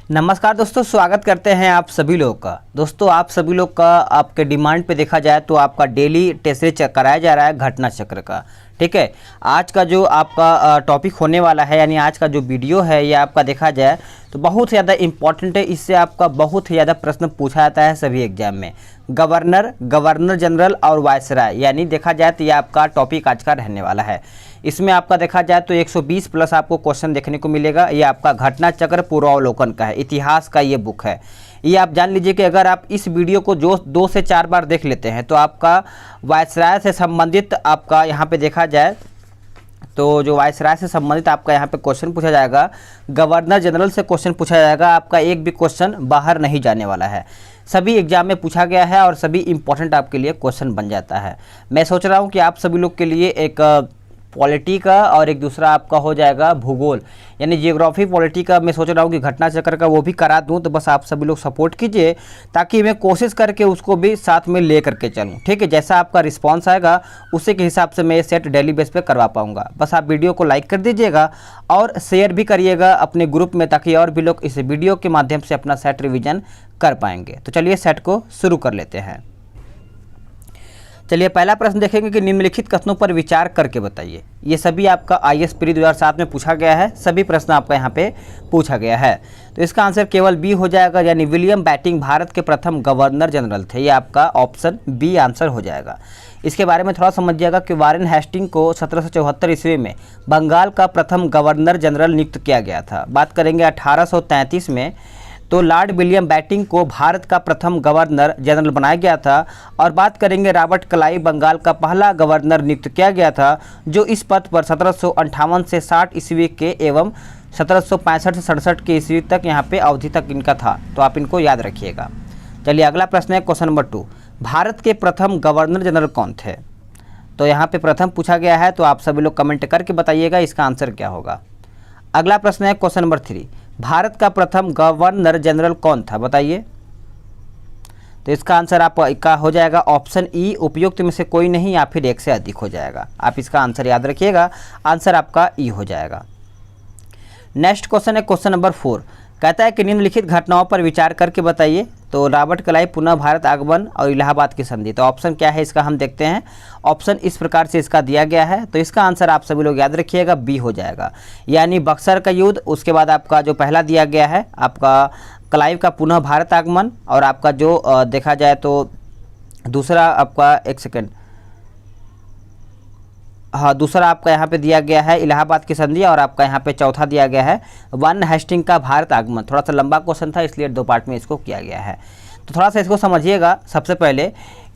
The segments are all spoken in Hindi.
नमस्कार दोस्तों, स्वागत करते हैं आप सभी लोग का। दोस्तों आप सभी लोग का आपके डिमांड पे देखा जाए तो आपका डेली टेस्ट कराया जा रहा है घटना चक्र का। ठीक है, आज का जो आपका टॉपिक होने वाला है, यानी आज का जो वीडियो है ये आपका देखा जाए तो बहुत ज़्यादा इम्पॉर्टेंट है। इससे आपका बहुत ही ज़्यादा प्रश्न पूछा जाता है सभी एग्जाम में। गवर्नर जनरल और वायसराय, यानी देखा जाए तो ये आपका टॉपिक आज का रहने वाला है। इसमें आपका देखा जाए तो 120 प्लस आपको क्वेश्चन देखने को मिलेगा। ये आपका घटना चक्र पूर्वावलोकन का है, इतिहास का ये बुक है। ये आप जान लीजिए कि अगर आप इस वीडियो को जो 2 से 4 बार देख लेते हैं तो आपका वायसराय से संबंधित आपका यहाँ पे देखा जाए तो जो वायसराय से संबंधित आपका यहाँ पे क्वेश्चन पूछा जाएगा, गवर्नर जनरल से क्वेश्चन पूछा जाएगा। आपका एक भी क्वेश्चन बाहर नहीं जाने वाला है, सभी एग्जाम में पूछा गया है और सभी इंपॉर्टेंट आपके लिए क्वेश्चन बन जाता है। मैं सोच रहा हूँ कि आप सभी लोग के लिए एक पॉलिटी का और एक दूसरा आपका हो जाएगा भूगोल, यानी जियोग्राफी पॉलिटी का मैं सोच रहा हूँ कि घटना चक्र का वो भी करा दूँ। तो बस आप सभी लोग सपोर्ट कीजिए ताकि मैं कोशिश करके उसको भी साथ में ले करके चलूँ। ठीक है, जैसा आपका रिस्पांस आएगा उसी के हिसाब से मैं ये सेट डेली बेस पे करवा पाऊँगा। बस आप वीडियो को लाइक कर दीजिएगा और शेयर भी करिएगा अपने ग्रुप में, ताकि और भी लोग इस वीडियो के माध्यम से अपना सेट रिविजन कर पाएंगे। तो चलिए सेट को शुरू कर लेते हैं। चलिए पहला प्रश्न देखेंगे कि निम्नलिखित कथनों पर विचार करके बताइए। ये सभी आपका आईएएस प्री 2007 में पूछा गया है, सभी प्रश्न आपका यहाँ पे पूछा गया है। तो इसका आंसर केवल बी हो जाएगा, यानी विलियम बैटिंग भारत के प्रथम गवर्नर जनरल थे। ये आपका ऑप्शन बी आंसर हो जाएगा। इसके बारे में थोड़ा समझिएगा कि वारेन हेस्टिंग को 1774 ईस्वी में बंगाल का प्रथम गवर्नर जनरल नियुक्त किया गया था। बात करेंगे 1833 में तो लॉर्ड विलियम बैटिंग को भारत का प्रथम गवर्नर जनरल बनाया गया था। और बात करेंगे रॉबर्ट क्लाइव बंगाल का पहला गवर्नर नियुक्त किया गया था, जो इस पद पर 1758 से 60 ईस्वी के एवं 1765 से 67 के ईस्वी तक यहाँ पे अवधि तक इनका था। तो आप इनको याद रखिएगा। चलिए अगला प्रश्न है क्वेश्चन नंबर 2, भारत के प्रथम गवर्नर जनरल कौन थे? तो यहाँ पे प्रथम पूछा गया है, तो आप सभी लोग कमेंट करके बताइएगा इसका आंसर क्या होगा। अगला प्रश्न है क्वेश्चन नंबर 3, भारत का प्रथम गवर्नर जनरल कौन था बताइए। तो इसका आंसर आपका हो जाएगा ऑप्शन ई, उपयुक्त में से कोई नहीं या फिर एक से अधिक हो जाएगा। आप इसका आंसर याद रखिएगा, आंसर आपका ई हो जाएगा। नेक्स्ट क्वेश्चन है क्वेश्चन नंबर 4, कहता है कि निम्नलिखित घटनाओं पर विचार करके बताइए। तो रॉबर्ट क्लाइव पुनः भारत आगमन और इलाहाबाद की संधि। तो ऑप्शन क्या है इसका हम देखते हैं। ऑप्शन इस प्रकार से इसका दिया गया है, तो इसका आंसर आप सभी लोग याद रखिएगा बी हो जाएगा, यानी बक्सर का युद्ध। उसके बाद आपका जो पहला दिया गया है आपका क्लाइव का पुनः भारत आगमन, और आपका जो देखा जाए तो दूसरा आपका एक सेकेंड, हाँ दूसरा आपका यहाँ पे दिया गया है इलाहाबाद की संधि, और आपका यहाँ पे चौथा दिया गया है वारेन हेस्टिंग का भारत आगमन। थोड़ा सा लंबा क्वेश्चन था इसलिए 2 पार्ट में इसको किया गया है। तो थोड़ा सा इसको समझिएगा सबसे पहले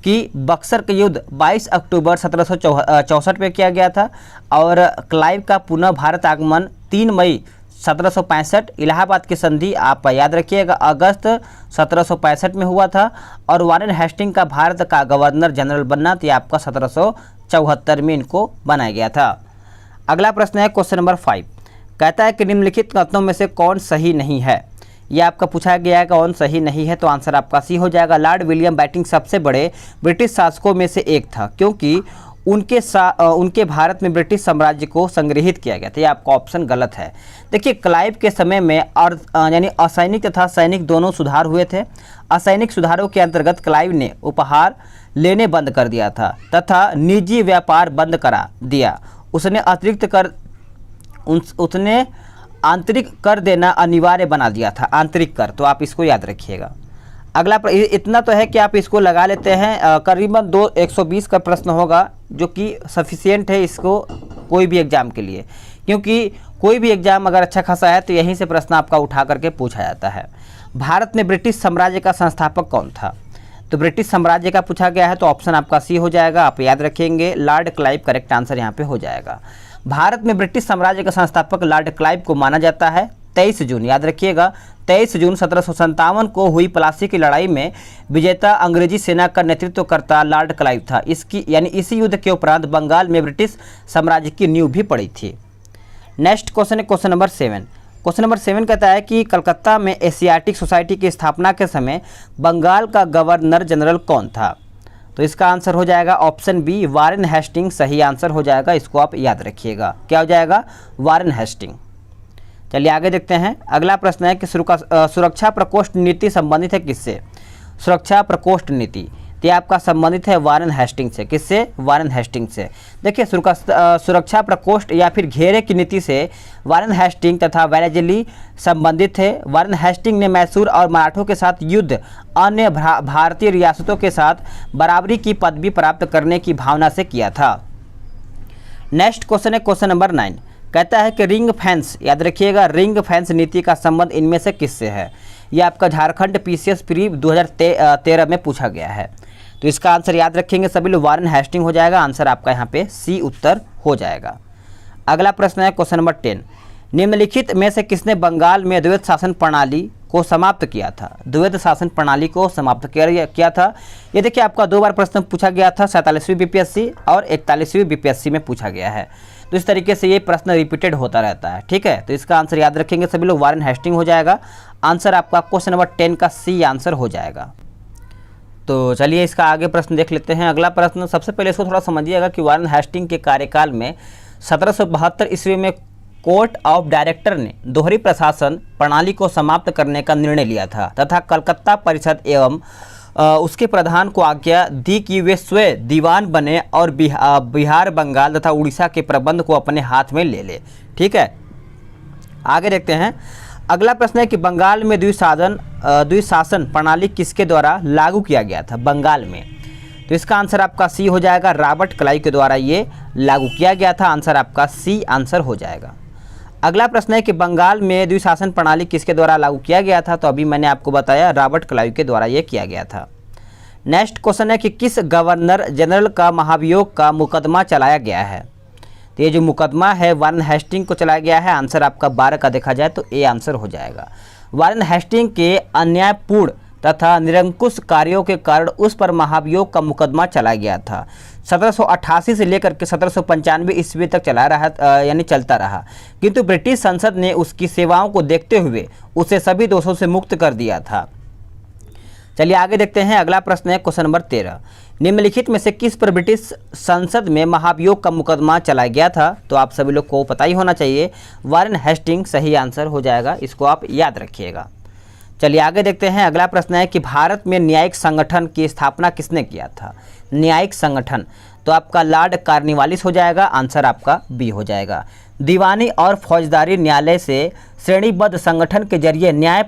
कि बक्सर का युद्ध 22 अक्टूबर 1764 में किया गया था, और क्लाइव का पुनः भारत आगमन 3 मई 1765, इलाहाबाद की संधि आप याद रखिएगा अगस्त 1765 में हुआ था, और वारेन हेस्टिंग का भारत का गवर्नर जनरल बनना तो आपका 1774 में इनको बनाया गया था। अगला प्रश्न है क्वेश्चन नंबर 5, कहता है कि निम्नलिखित कथनों में से कौन सही नहीं है। यह आपका पूछा गया है कौन सही नहीं है, तो आंसर आपका सी हो जाएगा। लॉर्ड विलियम बैटिंग सबसे बड़े ब्रिटिश शासकों में से एक था, क्योंकि उनके भारत में ब्रिटिश साम्राज्य को संग्रहित किया गया था। ये आपका ऑप्शन गलत है। देखिए क्लाइव के समय में यानी असैनिक तथा सैनिक दोनों सुधार हुए थे। असैनिक सुधारों के अंतर्गत क्लाइव ने उपहार लेने बंद कर दिया था तथा निजी व्यापार बंद करा दिया। उसने आंतरिक कर देना अनिवार्य बना दिया था, आंतरिक कर। तो आप इसको याद रखिएगा। अगला इतना तो है कि आप इसको लगा लेते हैं, करीबन 120 का प्रश्न होगा, जो कि सफिशिएंट है इसको कोई भी एग्जाम के लिए, क्योंकि कोई भी एग्जाम अगर अच्छा खासा है तो यहीं से प्रश्न आपका उठा करके पूछा जाता है। भारत में ब्रिटिश साम्राज्य का संस्थापक कौन था? तो ब्रिटिश साम्राज्य का पूछा गया है, तो ऑप्शन आपका सी हो जाएगा। आप याद रखेंगे लॉर्ड क्लाइव करेक्ट आंसर यहाँ पे हो जाएगा। भारत में ब्रिटिश साम्राज्य का संस्थापक लॉर्ड क्लाइव को माना जाता है। 23 जून याद रखिएगा, 23 जून 1757 को हुई प्लासी की लड़ाई में विजेता अंग्रेजी सेना का नेतृत्व करता लॉर्ड क्लाइव था। इसी युद्ध के उपरांत बंगाल में ब्रिटिश साम्राज्य की नींव भी पड़ी थी। नेक्स्ट क्वेश्चन है क्वेश्चन नंबर 7। क्वेश्चन नंबर 7 कहता है कि कलकत्ता में एशियाटिक सोसाइटी की स्थापना के समय बंगाल का गवर्नर जनरल कौन था? तो इसका आंसर हो जाएगा ऑप्शन बी, वारेन हेस्टिंग सही आंसर हो जाएगा। इसको आप याद रखिएगा, क्या हो जाएगा? Warren Hastings. चलिए आगे देखते हैं। अगला प्रश्न है कि सुरक्षा प्रकोष्ठ नीति संबंधित है किससे? सुरक्षा प्रकोष्ठ नीति तो ये आपका संबंधित है वारेन हेस्टिंग्स से। किससे? वारेन हेस्टिंग्स से। देखिए सुरक्षा प्रकोष्ठ या फिर घेरे की नीति से वारेन हेस्टिंग तथा वेलेजली संबंधित है। वारेन हेस्टिंग ने मैसूर और मराठों के साथ युद्ध अन्य भारतीय रियासतों के साथ बराबरी की पदवी प्राप्त करने की भावना से किया था। नेक्स्ट क्वेश्चन है क्वेश्चन नंबर 9। कहता है कि रिंग फेंस, याद रखिएगा, रिंग फेंस नीति का संबंध इनमें से किससे है? यह आपका झारखंड पीसीएस प्री 2013 में पूछा गया है। तो इसका आंसर याद रखेंगे सभी लोग, वारेन हेस्टिंग हो जाएगा। आंसर आपका यहाँ पे सी उत्तर हो जाएगा। अगला प्रश्न है क्वेश्चन नंबर 10। निम्नलिखित में से किसने बंगाल में द्वैध शासन प्रणाली को समाप्त किया था? द्वैध शासन प्रणाली को समाप्त किया था। ये देखिए आपका 2 बार प्रश्न पूछा गया था, 47वीं बीपीएससी और 41वीं बीपीएससी में पूछा गया है। तो इस तरीके से ये प्रश्न रिपीटेड होता रहता है, ठीक है। तो इसका आंसर याद रखेंगे सभी लोग, वारेन हेस्टिंग हो जाएगा। आंसर आपका क्वेश्चन नंबर 10 का सी आंसर हो जाएगा। तो चलिए इसका आगे प्रश्न देख लेते हैं। अगला प्रश्न, सबसे पहले इसको थोड़ा समझिएगा कि वारेन हेस्टिंग के कार्यकाल में 1772 ईस्वी में कोर्ट ऑफ डायरेक्टर ने दोहरी प्रशासन प्रणाली को समाप्त करने का निर्णय लिया था तथा कलकत्ता परिषद एवं उसके प्रधान को आज्ञा दी कि वे स्वयं दीवान बने और बिहार, बंगाल तथा उड़ीसा के प्रबंध को अपने हाथ में ले ले। ठीक है, आगे देखते हैं। अगला प्रश्न है कि बंगाल में द्विशासन प्रणाली किसके द्वारा लागू किया गया था? बंगाल में, तो इसका आंसर आपका सी हो जाएगा। रॉबर्ट क्लाइव के द्वारा ये लागू किया गया था। आंसर आपका सी आंसर हो जाएगा। अगला प्रश्न है कि बंगाल में द्विशासन प्रणाली किसके द्वारा लागू किया गया था? तो अभी मैंने आपको बताया, रॉबर्ट क्लाइव के द्वारा ये किया गया था। नेक्स्ट क्वेश्चन है कि किस गवर्नर जनरल का महाभियोग का मुकदमा चलाया गया है? तो ये जो मुकदमा है वारेन हेस्टिंग को चलाया गया है। आंसर आपका 12 का देखा जाए तो ए आंसर हो जाएगा। वारेन हेस्टिंग के अन्यायपूर्ण तथा निरंकुश कार्यों के कारण उस पर महाभियोग का मुकदमा चला गया था। 1788 से लेकर के 1795 ईस्वी तक चलता रहा, किंतु ब्रिटिश संसद ने उसकी सेवाओं को देखते हुए उसे सभी दोषों से मुक्त कर दिया था। चलिए आगे देखते हैं। अगला प्रश्न है क्वेश्चन नंबर 13। निम्नलिखित में से किस पर ब्रिटिश संसद में महाभियोग का मुकदमा चलाया गया था? तो आप सभी लोग को पता ही होना चाहिए, वारेन हेस्टिंग सही आंसर हो जाएगा। इसको आप याद रखिएगा। चलिए आगे देखते हैं। अगला प्रश्न है कि भारत में न्यायिक संगठन की स्थापना किसने किया था? न्यायिक संगठन, तो आपका लॉर्ड कॉर्नवालिस हो जाएगा। आंसर आपका बी हो जाएगा। दीवानी और फौजदारी न्यायालय से श्रेणीबद्ध संगठन के जरिए न्याय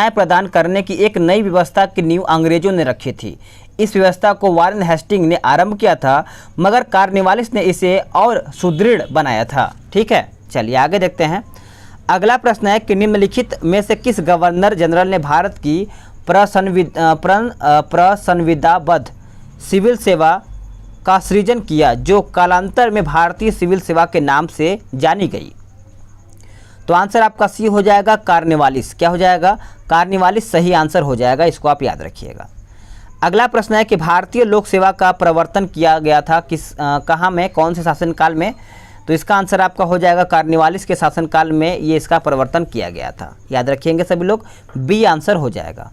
प्रदान करने की एक नई व्यवस्था की नींव अंग्रेजों ने रखी थी। इस व्यवस्था को वारेन हेस्टिंग ने आरंभ किया था, मगर कॉर्नवालिस ने इसे और सुदृढ़ बनाया था। ठीक है, चलिए आगे देखते हैं। अगला प्रश्न है कि निम्नलिखित में से किस गवर्नर जनरल ने भारत की प्रसंविधाबद्ध सिविल सेवा का सृजन किया, जो कालांतर में भारतीय सिविल सेवा के नाम से जानी गई? तो आंसर आपका सी हो जाएगा, कॉर्नवालिस। क्या हो जाएगा? कॉर्नवालिस सही आंसर हो जाएगा। इसको आप याद रखिएगा। अगला प्रश्न है कि भारतीय लोक सेवा का प्रवर्तन किया गया था कहाँ में, कौन से शासनकाल में? तो इसका आंसर आपका हो जाएगा कॉर्नवालिस के शासनकाल में ये इसका प्रवर्तन किया गया था। याद रखिएंगे सभी लोग, बी आंसर हो जाएगा।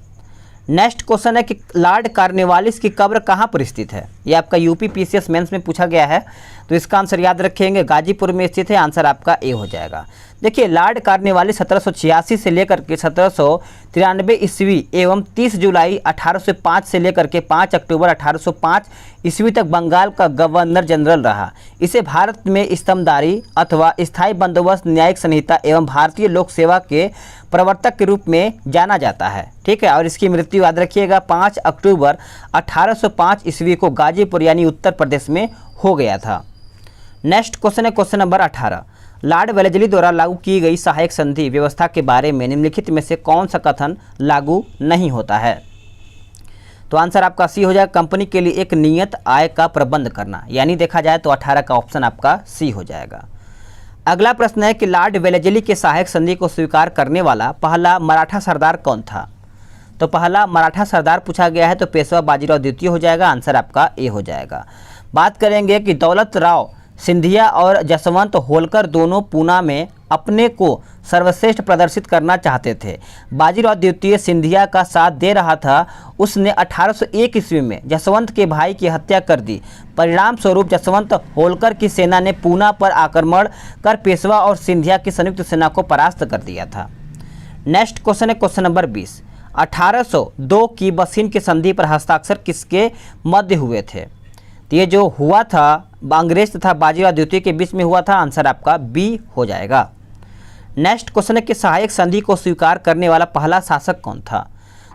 नेक्स्ट क्वेश्चन है कि लॉर्ड कॉर्नवालिस की कब्र कहाँ पर स्थित है? ये आपका यूपी पीसीएस मेंस में पूछा गया है। तो इसका आंसर याद रखेंगे, गाजीपुर में स्थित है। आंसर आपका ए हो जाएगा। देखिए लॉर्ड कॉर्नवालिस 1786 से लेकर के 1793 ईस्वी एवं 30 जुलाई 1805 से लेकर के 5 अक्टूबर 1805 ईस्वी तक बंगाल का गवर्नर जनरल रहा। इसे भारत में स्तंभदारी अथवा स्थायी बंदोबस्त न्यायिक संहिता एवं भारतीय लोक सेवा के प्रवर्तक के रूप में जाना जाता है। ठीक है, और इसकी मृत्यु याद रखिएगा 5 अक्टूबर 1805 ईस्वी को गाजीपुर यानी उत्तर प्रदेश में हो गया था। नेक्स्ट क्वेश्चन है क्वेश्चन नंबर 18। लॉर्ड वेलेजली द्वारा लागू की गई सहायक संधि व्यवस्था के बारे में निम्नलिखित में से कौन सा कथन लागू नहीं होता है? तो आंसर आपका सी हो जाएगा, कंपनी के लिए एक नियत आय का प्रबंध करना। यानी देखा जाए तो 18 का ऑप्शन आपका सी हो जाएगा। अगला प्रश्न है कि लॉर्ड वेलेजली के सहायक संधि को स्वीकार करने वाला पहला मराठा सरदार कौन था? तो पहला मराठा सरदार पूछा गया है तो पेशवा बाजीराव द्वितीय हो जाएगा। आंसर आपका ए हो जाएगा। बात करेंगे कि दौलत राव सिंधिया और जसवंत होलकर दोनों पूना में अपने को सर्वश्रेष्ठ प्रदर्शित करना चाहते थे। बाजीराव द्वितीय सिंधिया का साथ दे रहा था। उसने 1801 ईस्वी में जसवंत के भाई की हत्या कर दी। परिणाम स्वरूप जसवंत होलकर की सेना ने पूना पर आक्रमण कर पेशवा और सिंधिया की संयुक्त सेना को परास्त कर दिया था। नेक्स्ट क्वेश्चन है क्वेश्चन नंबर 20। 1802 की बसीन की संधि पर हस्ताक्षर किसके मध्य हुए थे? तो ये जो हुआ था अंग्रेज तथा बाजीराव द्वितीय के बीच में हुआ था। आंसर आपका बी हो जाएगा। नेक्स्ट क्वेश्चन है कि सहायक संधि को स्वीकार करने वाला पहला शासक कौन था?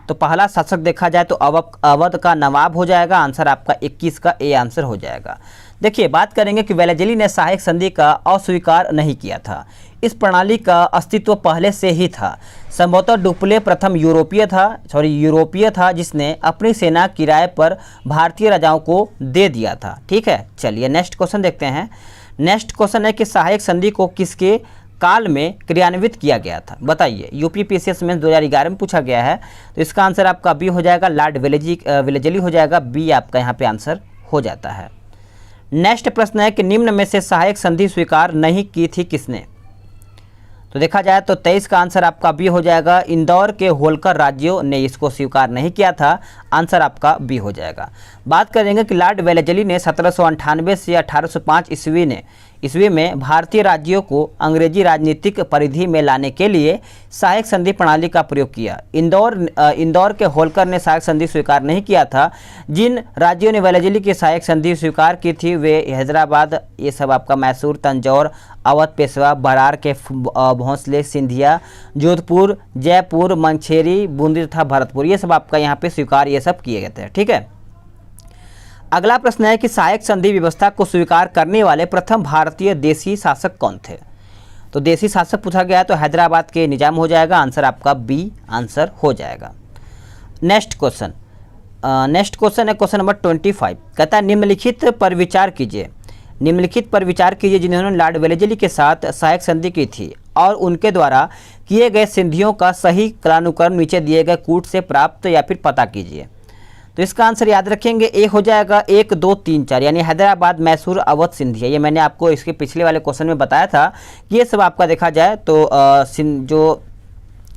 तो पहला शासक देखा जाए तो अवध का नवाब हो जाएगा। आंसर आपका 21 का ए आंसर हो जाएगा। देखिए बात करेंगे कि वेलेजली ने सहायक संधि का अस्वीकार नहीं किया था। इस प्रणाली का अस्तित्व पहले से ही था। संभवतः डुप्ले प्रथम यूरोपीय था जिसने अपनी सेना किराए पर भारतीय राजाओं को दे दिया था। ठीक है, चलिए नेक्स्ट क्वेश्चन देखते हैं। नेक्स्ट क्वेश्चन है कि सहायक संधि को किसके काल में क्रियान्वित किया गया था? बताइए। यूपीपीसीएस में 2011 में पूछा गया है। तो इसका आंसर आपका बी हो जाएगा, लॉर्ड वेलेजली हो जाएगा। बी आपका यहाँ पे आंसर हो जाता है। नेक्स्ट प्रश्न है कि निम्न में से सहायक संधि स्वीकार नहीं की थी किसने? तो देखा जाए तो 23 का आंसर आपका बी हो जाएगा। इंदौर के होलकर राज्यों ने इसको स्वीकार नहीं किया था। आंसर आपका बी हो जाएगा। बात करेंगे कि लॉर्ड वेलेजली ने 1798 से 1805 ईस्वी में भारतीय राज्यों को अंग्रेजी राजनीतिक परिधि में लाने के लिए सहायक संधि प्रणाली का प्रयोग किया। इंदौर के होलकर ने सहायक संधि स्वीकार नहीं किया था। जिन राज्यों ने वेलेजली की सहायक संधि स्वीकार की थी वे हैदराबाद, ये सब आपका मैसूर, तंजौर, अवध, पेशवा, बरार के भोंसले, सिंधिया, जोधपुर, जयपुर, मंछेरी, बूंदी तथा भरतपुर, ये सब आपका यहाँ पे स्वीकार ये सब किए गए थे। ठीक है, अगला प्रश्न है कि सहायक संधि व्यवस्था को स्वीकार करने वाले प्रथम भारतीय देशी शासक कौन थे? तो देशी शासक पूछा गया तो हैदराबाद के निजाम हो जाएगा। आंसर आपका बी आंसर हो जाएगा। नेक्स्ट क्वेश्चन है क्वेश्चन नंबर 25। कहता है निम्नलिखित पर विचार कीजिए। निम्नलिखित पर विचार कीजिए जिन्होंने लॉर्ड वेलेजली के साथ सहायक संधि की थी और उनके द्वारा किए गए संधियों का सही कालानुक्रम नीचे दिए गए कूट से प्राप्त या फिर पता कीजिए। तो इसका आंसर याद रखेंगे, ए हो जाएगा 1, 2, 3, 4 यानी हैदराबाद, मैसूर, अवध, सिंधिया। ये मैंने आपको इसके पिछले वाले क्वेश्चन में बताया था कि ये सब आपका देखा जाए तो जो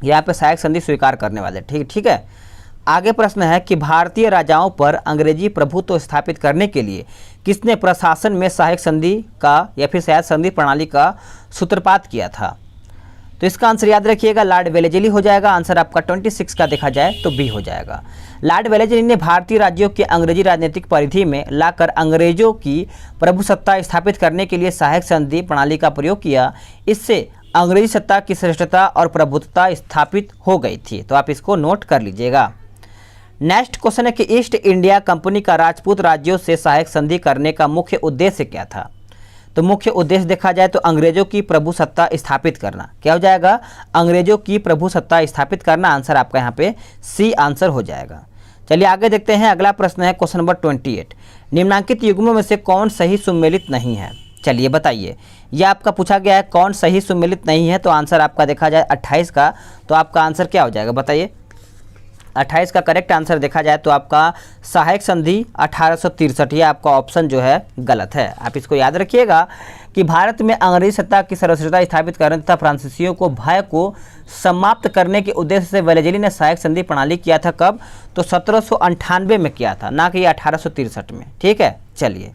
यहाँ पे सहायक संधि स्वीकार करने वाले। ठीक है। आगे प्रश्न है कि भारतीय राजाओं पर अंग्रेजी प्रभुत्व स्थापित करने के लिए किसने प्रशासन में सहायक संधि का या फिर सहायक संधि प्रणाली का सूत्रपात किया था? तो इसका आंसर याद रखिएगा, लॉर्ड वेलेजली हो जाएगा। आंसर आपका 26 का देखा जाए तो बी हो जाएगा। लॉर्ड वेलेजली ने भारतीय राज्यों के अंग्रेजी राजनीतिक परिधि में लाकर अंग्रेजों की प्रभुसत्ता स्थापित करने के लिए सहायक संधि प्रणाली का प्रयोग किया। इससे अंग्रेजी सत्ता की श्रेष्ठता और प्रभुत्वता स्थापित हो गई थी। तो आप इसको नोट कर लीजिएगा। नेक्स्ट क्वेश्चन है कि ईस्ट इंडिया कंपनी का राजपूत राज्यों से सहायक संधि करने का मुख्य उद्देश्य क्या था? तो मुख्य उद्देश्य देखा जाए तो अंग्रेजों की प्रभुसत्ता स्थापित करना। क्या हो जाएगा? अंग्रेजों की प्रभुसत्ता स्थापित करना। आंसर आपका यहाँ पे सी आंसर हो जाएगा। चलिए आगे देखते हैं। अगला प्रश्न है क्वेश्चन नंबर 28। निम्नांकित युग्मों में से कौन सही सुमेलित नहीं है? चलिए बताइए। यह आपका पूछा गया है कौन सही सुमेलित नहीं है। तो आंसर आपका देखा जाए 28 का। तो आपका आंसर क्या हो जाएगा बताइए? 28 का करेक्ट आंसर देखा जाए तो आपका सहायक संधि 1863। यह आपका ऑप्शन जो है गलत है। आप इसको याद रखिएगा कि भारत में अंग्रेजी सत्ता की सर्वश्रेष्ठता स्थापित करने तथा फ्रांसीसियों को भय को समाप्त करने के उद्देश्य से वेलेजली ने सहायक संधि प्रणाली किया था। कब? तो 1798 में किया था, ना कि 1863 में। ठीक है, चलिए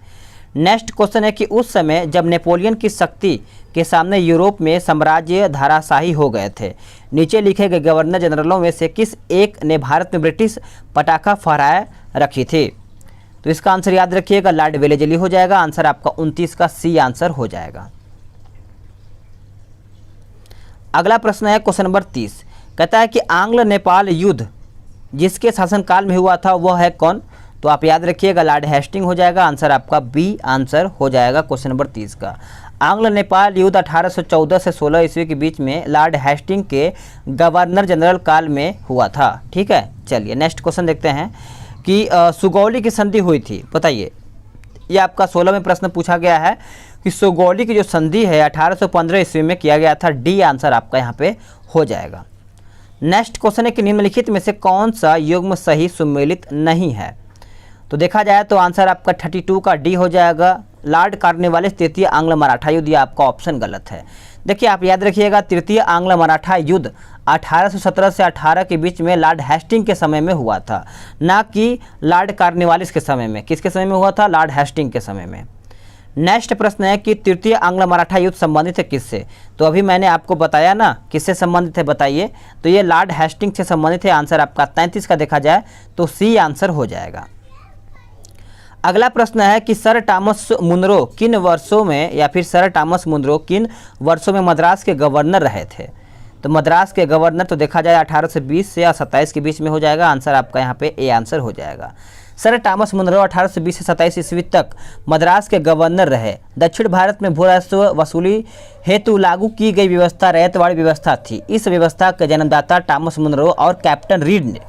नेक्स्ट क्वेश्चन है कि उस समय जब नेपोलियन की शक्ति के सामने यूरोप में साम्राज्य धाराशाही हो गए थे, नीचे लिखे गए गवर्नर जनरलों में से किस एक ने भारत में ब्रिटिश पताका फहराए रखी थी? तो इसका आंसर याद रखिएगा, लॉर्ड वेलेजली हो जाएगा। आंसर आपका 29 का सी आंसर हो जाएगा। अगला प्रश्न है क्वेश्चन नंबर 30। कहता है कि आंग्ल नेपाल युद्ध जिसके शासनकाल में हुआ था वह है कौन? तो आप याद रखिएगा, लॉर्ड हेस्टिंग हो जाएगा। आंसर आपका बी आंसर हो जाएगा क्वेश्चन नंबर 30 का। आंग्ल नेपाल युद्ध 1814 से 16 ईस्वी के बीच में लॉर्ड हेस्टिंग के गवर्नर जनरल काल में हुआ था। ठीक है, चलिए नेक्स्ट क्वेश्चन देखते हैं कि सुगौली की संधि हुई थी। बताइए, ये आपका 16 में प्रश्न पूछा गया है कि सुगौली की जो संधि है 1815 ईस्वी में किया गया था। डी आंसर आपका यहाँ पे हो जाएगा। नेक्स्ट क्वेश्चन है कि निम्नलिखित में से कौन सा युग्म सही सुमेलित नहीं है? तो देखा जाए तो आंसर आपका 32 का डी हो जाएगा। लार्ड कॉर्नवालिस तृतीय आंग्ल मराठा युद्ध, ये आपका ऑप्शन गलत है। देखिए आप याद रखिएगा, तृतीय आंग्ल मराठा युद्ध 1817 से 18 के बीच में लॉर्ड हेस्टिंग के समय में हुआ था, ना कि लॉर्ड कॉर्नवालिस के समय में। किसके समय में हुआ था? लॉर्ड हेस्टिंग के समय में। नेक्स्ट प्रश्न है कि तृतीय आंग्ल मराठा युद्ध संबंधित है किससे? तो अभी मैंने आपको बताया ना किससे संबंधित है, बताइए। तो ये लॉर्ड हेस्टिंग से संबंधित है। आंसर आपका 33 का देखा जाए तो सी आंसर हो जाएगा। अगला प्रश्न है कि सर टॉमस मुनरो किन वर्षों में, या फिर सर टॉमस मुनरो किन वर्षों में मद्रास के गवर्नर रहे थे? तो मद्रास के गवर्नर तो देखा जाए 1820 से 27 के बीच में हो जाएगा। आंसर आपका यहाँ पे ए आंसर हो जाएगा। सर टॉमस मुनरो 1820 से 27 ईस्वी तक मद्रास के गवर्नर रहे। दक्षिण भारत में भू राजस्व वसूली हेतु लागू की गई व्यवस्था रैयतवाड़ी व्यवस्था थी। इस व्यवस्था के जन्मदाता टॉमस मुनरो और कैप्टन रीड ने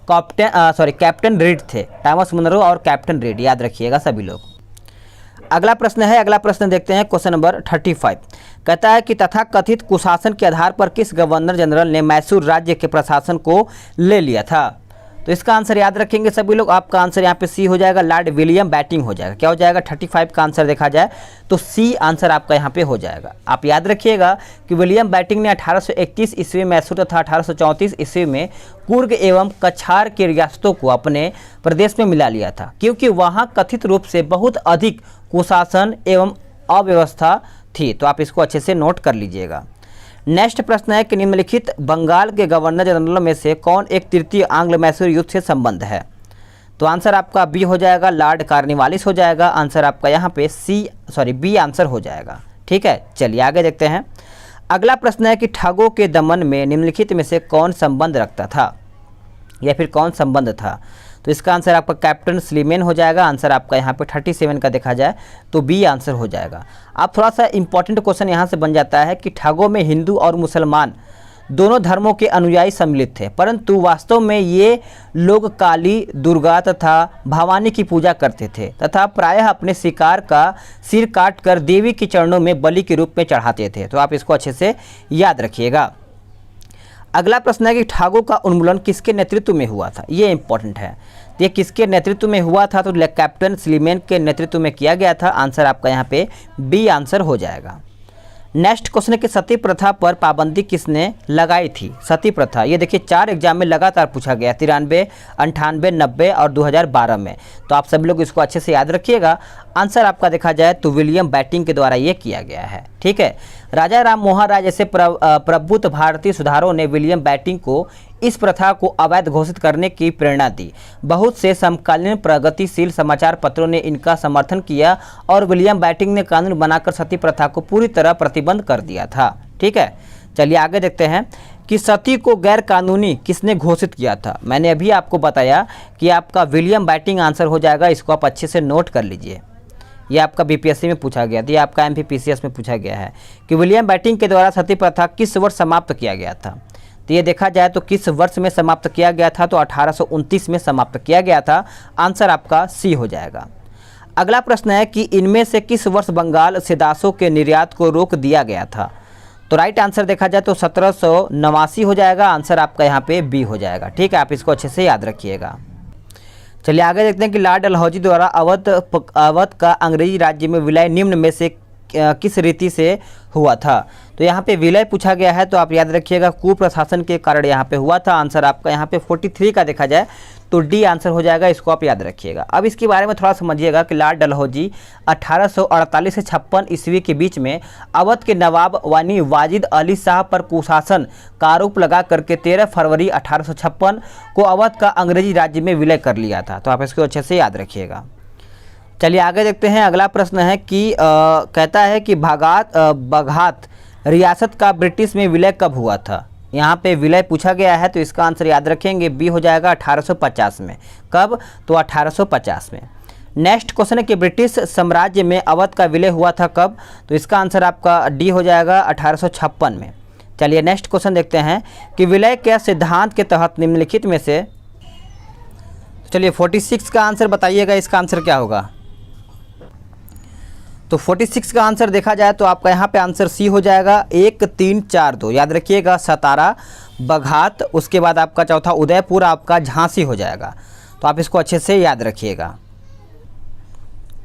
कैप्टन रीड थे। टॉमस मुनरो और कैप्टन रीड, याद रखिएगा सभी लोग। अगला प्रश्न है, अगला प्रश्न देखते हैं, क्वेश्चन नंबर 35 कहता है कि तथाकथित कुशासन के आधार पर किस गवर्नर जनरल ने मैसूर राज्य के प्रशासन को ले लिया था? तो इसका आंसर याद रखेंगे सभी लोग। आपका आंसर यहाँ पे सी हो जाएगा, लॉर्ड विलियम बैटिंग हो जाएगा। क्या हो जाएगा? 35 का आंसर देखा जाए तो सी आंसर आपका यहाँ पे हो जाएगा। आप याद रखिएगा कि विलियम बैटिंग ने 1831 ईस्वी में मैसूर तथा 1834 ईस्वी में कुर्ग एवं कछार की रियासतों को अपने प्रदेश में मिला लिया था, क्योंकि वहाँ कथित रूप से बहुत अधिक कुशासन एवं अव्यवस्था थी। तो आप इसको अच्छे से नोट कर लीजिएगा। नेक्स्ट प्रश्न है कि निम्नलिखित बंगाल के गवर्नर जनरल में से कौन एक तृतीय आंग्ल मैसूर युद्ध से संबंध है? तो आंसर आपका बी हो जाएगा, लॉर्ड कॉर्नवालिस हो जाएगा। आंसर आपका यहाँ पे बी आंसर हो जाएगा। ठीक है, चलिए आगे देखते हैं। अगला प्रश्न है कि ठगों के दमन में निम्नलिखित में से कौन संबंध रखता था, या फिर कौन संबंध था? तो इसका आंसर आपका कैप्टन स्लीमेन हो जाएगा। आंसर आपका यहाँ पे 37 का देखा जाए तो बी आंसर हो जाएगा। अब थोड़ा सा इंपॉर्टेंट क्वेश्चन यहाँ से बन जाता है कि ठगों में हिंदू और मुसलमान दोनों धर्मों के अनुयायी सम्मिलित थे, परंतु वास्तव में ये लोग काली, दुर्गा तथा भवानी की पूजा करते थे तथा प्रायः अपने शिकार का सिर काट कर देवी के चरणों में बलि के रूप में चढ़ाते थे। तो आप इसको अच्छे से याद रखिएगा। अगला प्रश्न है कि ठगों का उन्मूलन किसके नेतृत्व में हुआ था? ये इंपॉर्टेंट है। ये किसके नेतृत्व में हुआ था? तो कैप्टन स्लीमेन के नेतृत्व में किया गया था। आंसर आपका यहाँ पे बी आंसर हो जाएगा। नेक्स्ट क्वेश्चन है कि सती प्रथा पर पाबंदी किसने लगाई थी? सती प्रथा, ये देखिए 4 एग्जाम में लगातार पूछा गया, 93, 98, 90 और 2012 में। तो आप सभी लोग इसको अच्छे से याद रखिएगा। आंसर आपका देखा जाए तो विलियम बैटिंग के द्वारा ये किया गया है। ठीक है, राजा राम मोहन राय जैसे प्रबुद्ध भारतीय सुधारकों ने विलियम बैटिंग को इस प्रथा को अवैध घोषित करने की प्रेरणा दी। बहुत से समकालीन प्रगतिशील समाचार पत्रों ने इनका समर्थन किया और विलियम बैटिंग ने कानून बनाकर सती प्रथा को पूरी तरह प्रतिबंध कर दिया था। ठीक है, चलिए आगे देखते हैं कि सती को गैर कानूनी किसने घोषित किया था? मैंने अभी आपको बताया कि आपका विलियम बैटिंग आंसर हो जाएगा। इसको आप अच्छे से नोट कर लीजिए। ये आपका बीपीएससी में पूछा गया था, ये आपका एमपीपीसीएस में पूछा गया है कि विलियम बैटिंग के द्वारा सती प्रथा किस वर्ष समाप्त किया गया था? तो ये देखा जाए तो किस वर्ष में समाप्त किया गया था? तो 1829 में समाप्त किया गया था। आंसर आपका सी हो जाएगा। अगला प्रश्न है कि इनमें से किस वर्ष बंगाल से दासों के निर्यात को रोक दिया गया था? तो राइट आंसर देखा जाए तो 1789 हो जाएगा। आंसर आपका यहाँ पे बी हो जाएगा। ठीक है, आप इसको अच्छे से याद रखिएगा। चलिए आगे देखते हैं कि लॉर्ड डलहौजी द्वारा अवध का अंग्रेजी राज्य में विलय निम्न में से किस रीति से हुआ था? तो यहाँ पे विलय पूछा गया है, तो आप याद रखिएगा कुप्रशासन के कारण यहाँ पे हुआ था। आंसर आपका यहाँ पे 43 का देखा जाए तो डी आंसर हो जाएगा। इसको आप याद रखिएगा। अब इसके बारे में थोड़ा समझिएगा कि लॉर्ड डलहौजी 1848 से 56 ईस्वी के बीच में अवध के नवाब वानी वाजिद अली शाह पर कुशासन का आरोप लगा करके 13 फरवरी 1856 को अवध का अंग्रेजी राज्य में विलय कर लिया था। तो आप इसको अच्छे से याद रखिएगा। चलिए आगे देखते हैं। अगला प्रश्न है कि कहता है कि बघात रियासत का ब्रिटिश में विलय कब हुआ था? यहाँ पे विलय पूछा गया है, तो इसका आंसर याद रखेंगे बी हो जाएगा 1850 में। कब? तो 1850 में। नेक्स्ट क्वेश्चन है कि ब्रिटिश साम्राज्य में अवध का विलय हुआ था कब? तो इसका आंसर आपका डी हो जाएगा 1856 में। चलिए नेक्स्ट क्वेश्चन देखते हैं कि विलय के सिद्धांत के तहत निम्नलिखित में से, चलिए 46 का आंसर बताइएगा। इसका आंसर क्या होगा? तो 46 का आंसर देखा जाए तो आपका यहाँ पे आंसर सी हो जाएगा 1, 3, 4, 2। याद रखिएगा, सतारा, बघात, उसके बाद आपका चौथा उदयपुर, आपका झांसी हो जाएगा। तो आप इसको अच्छे से याद रखिएगा।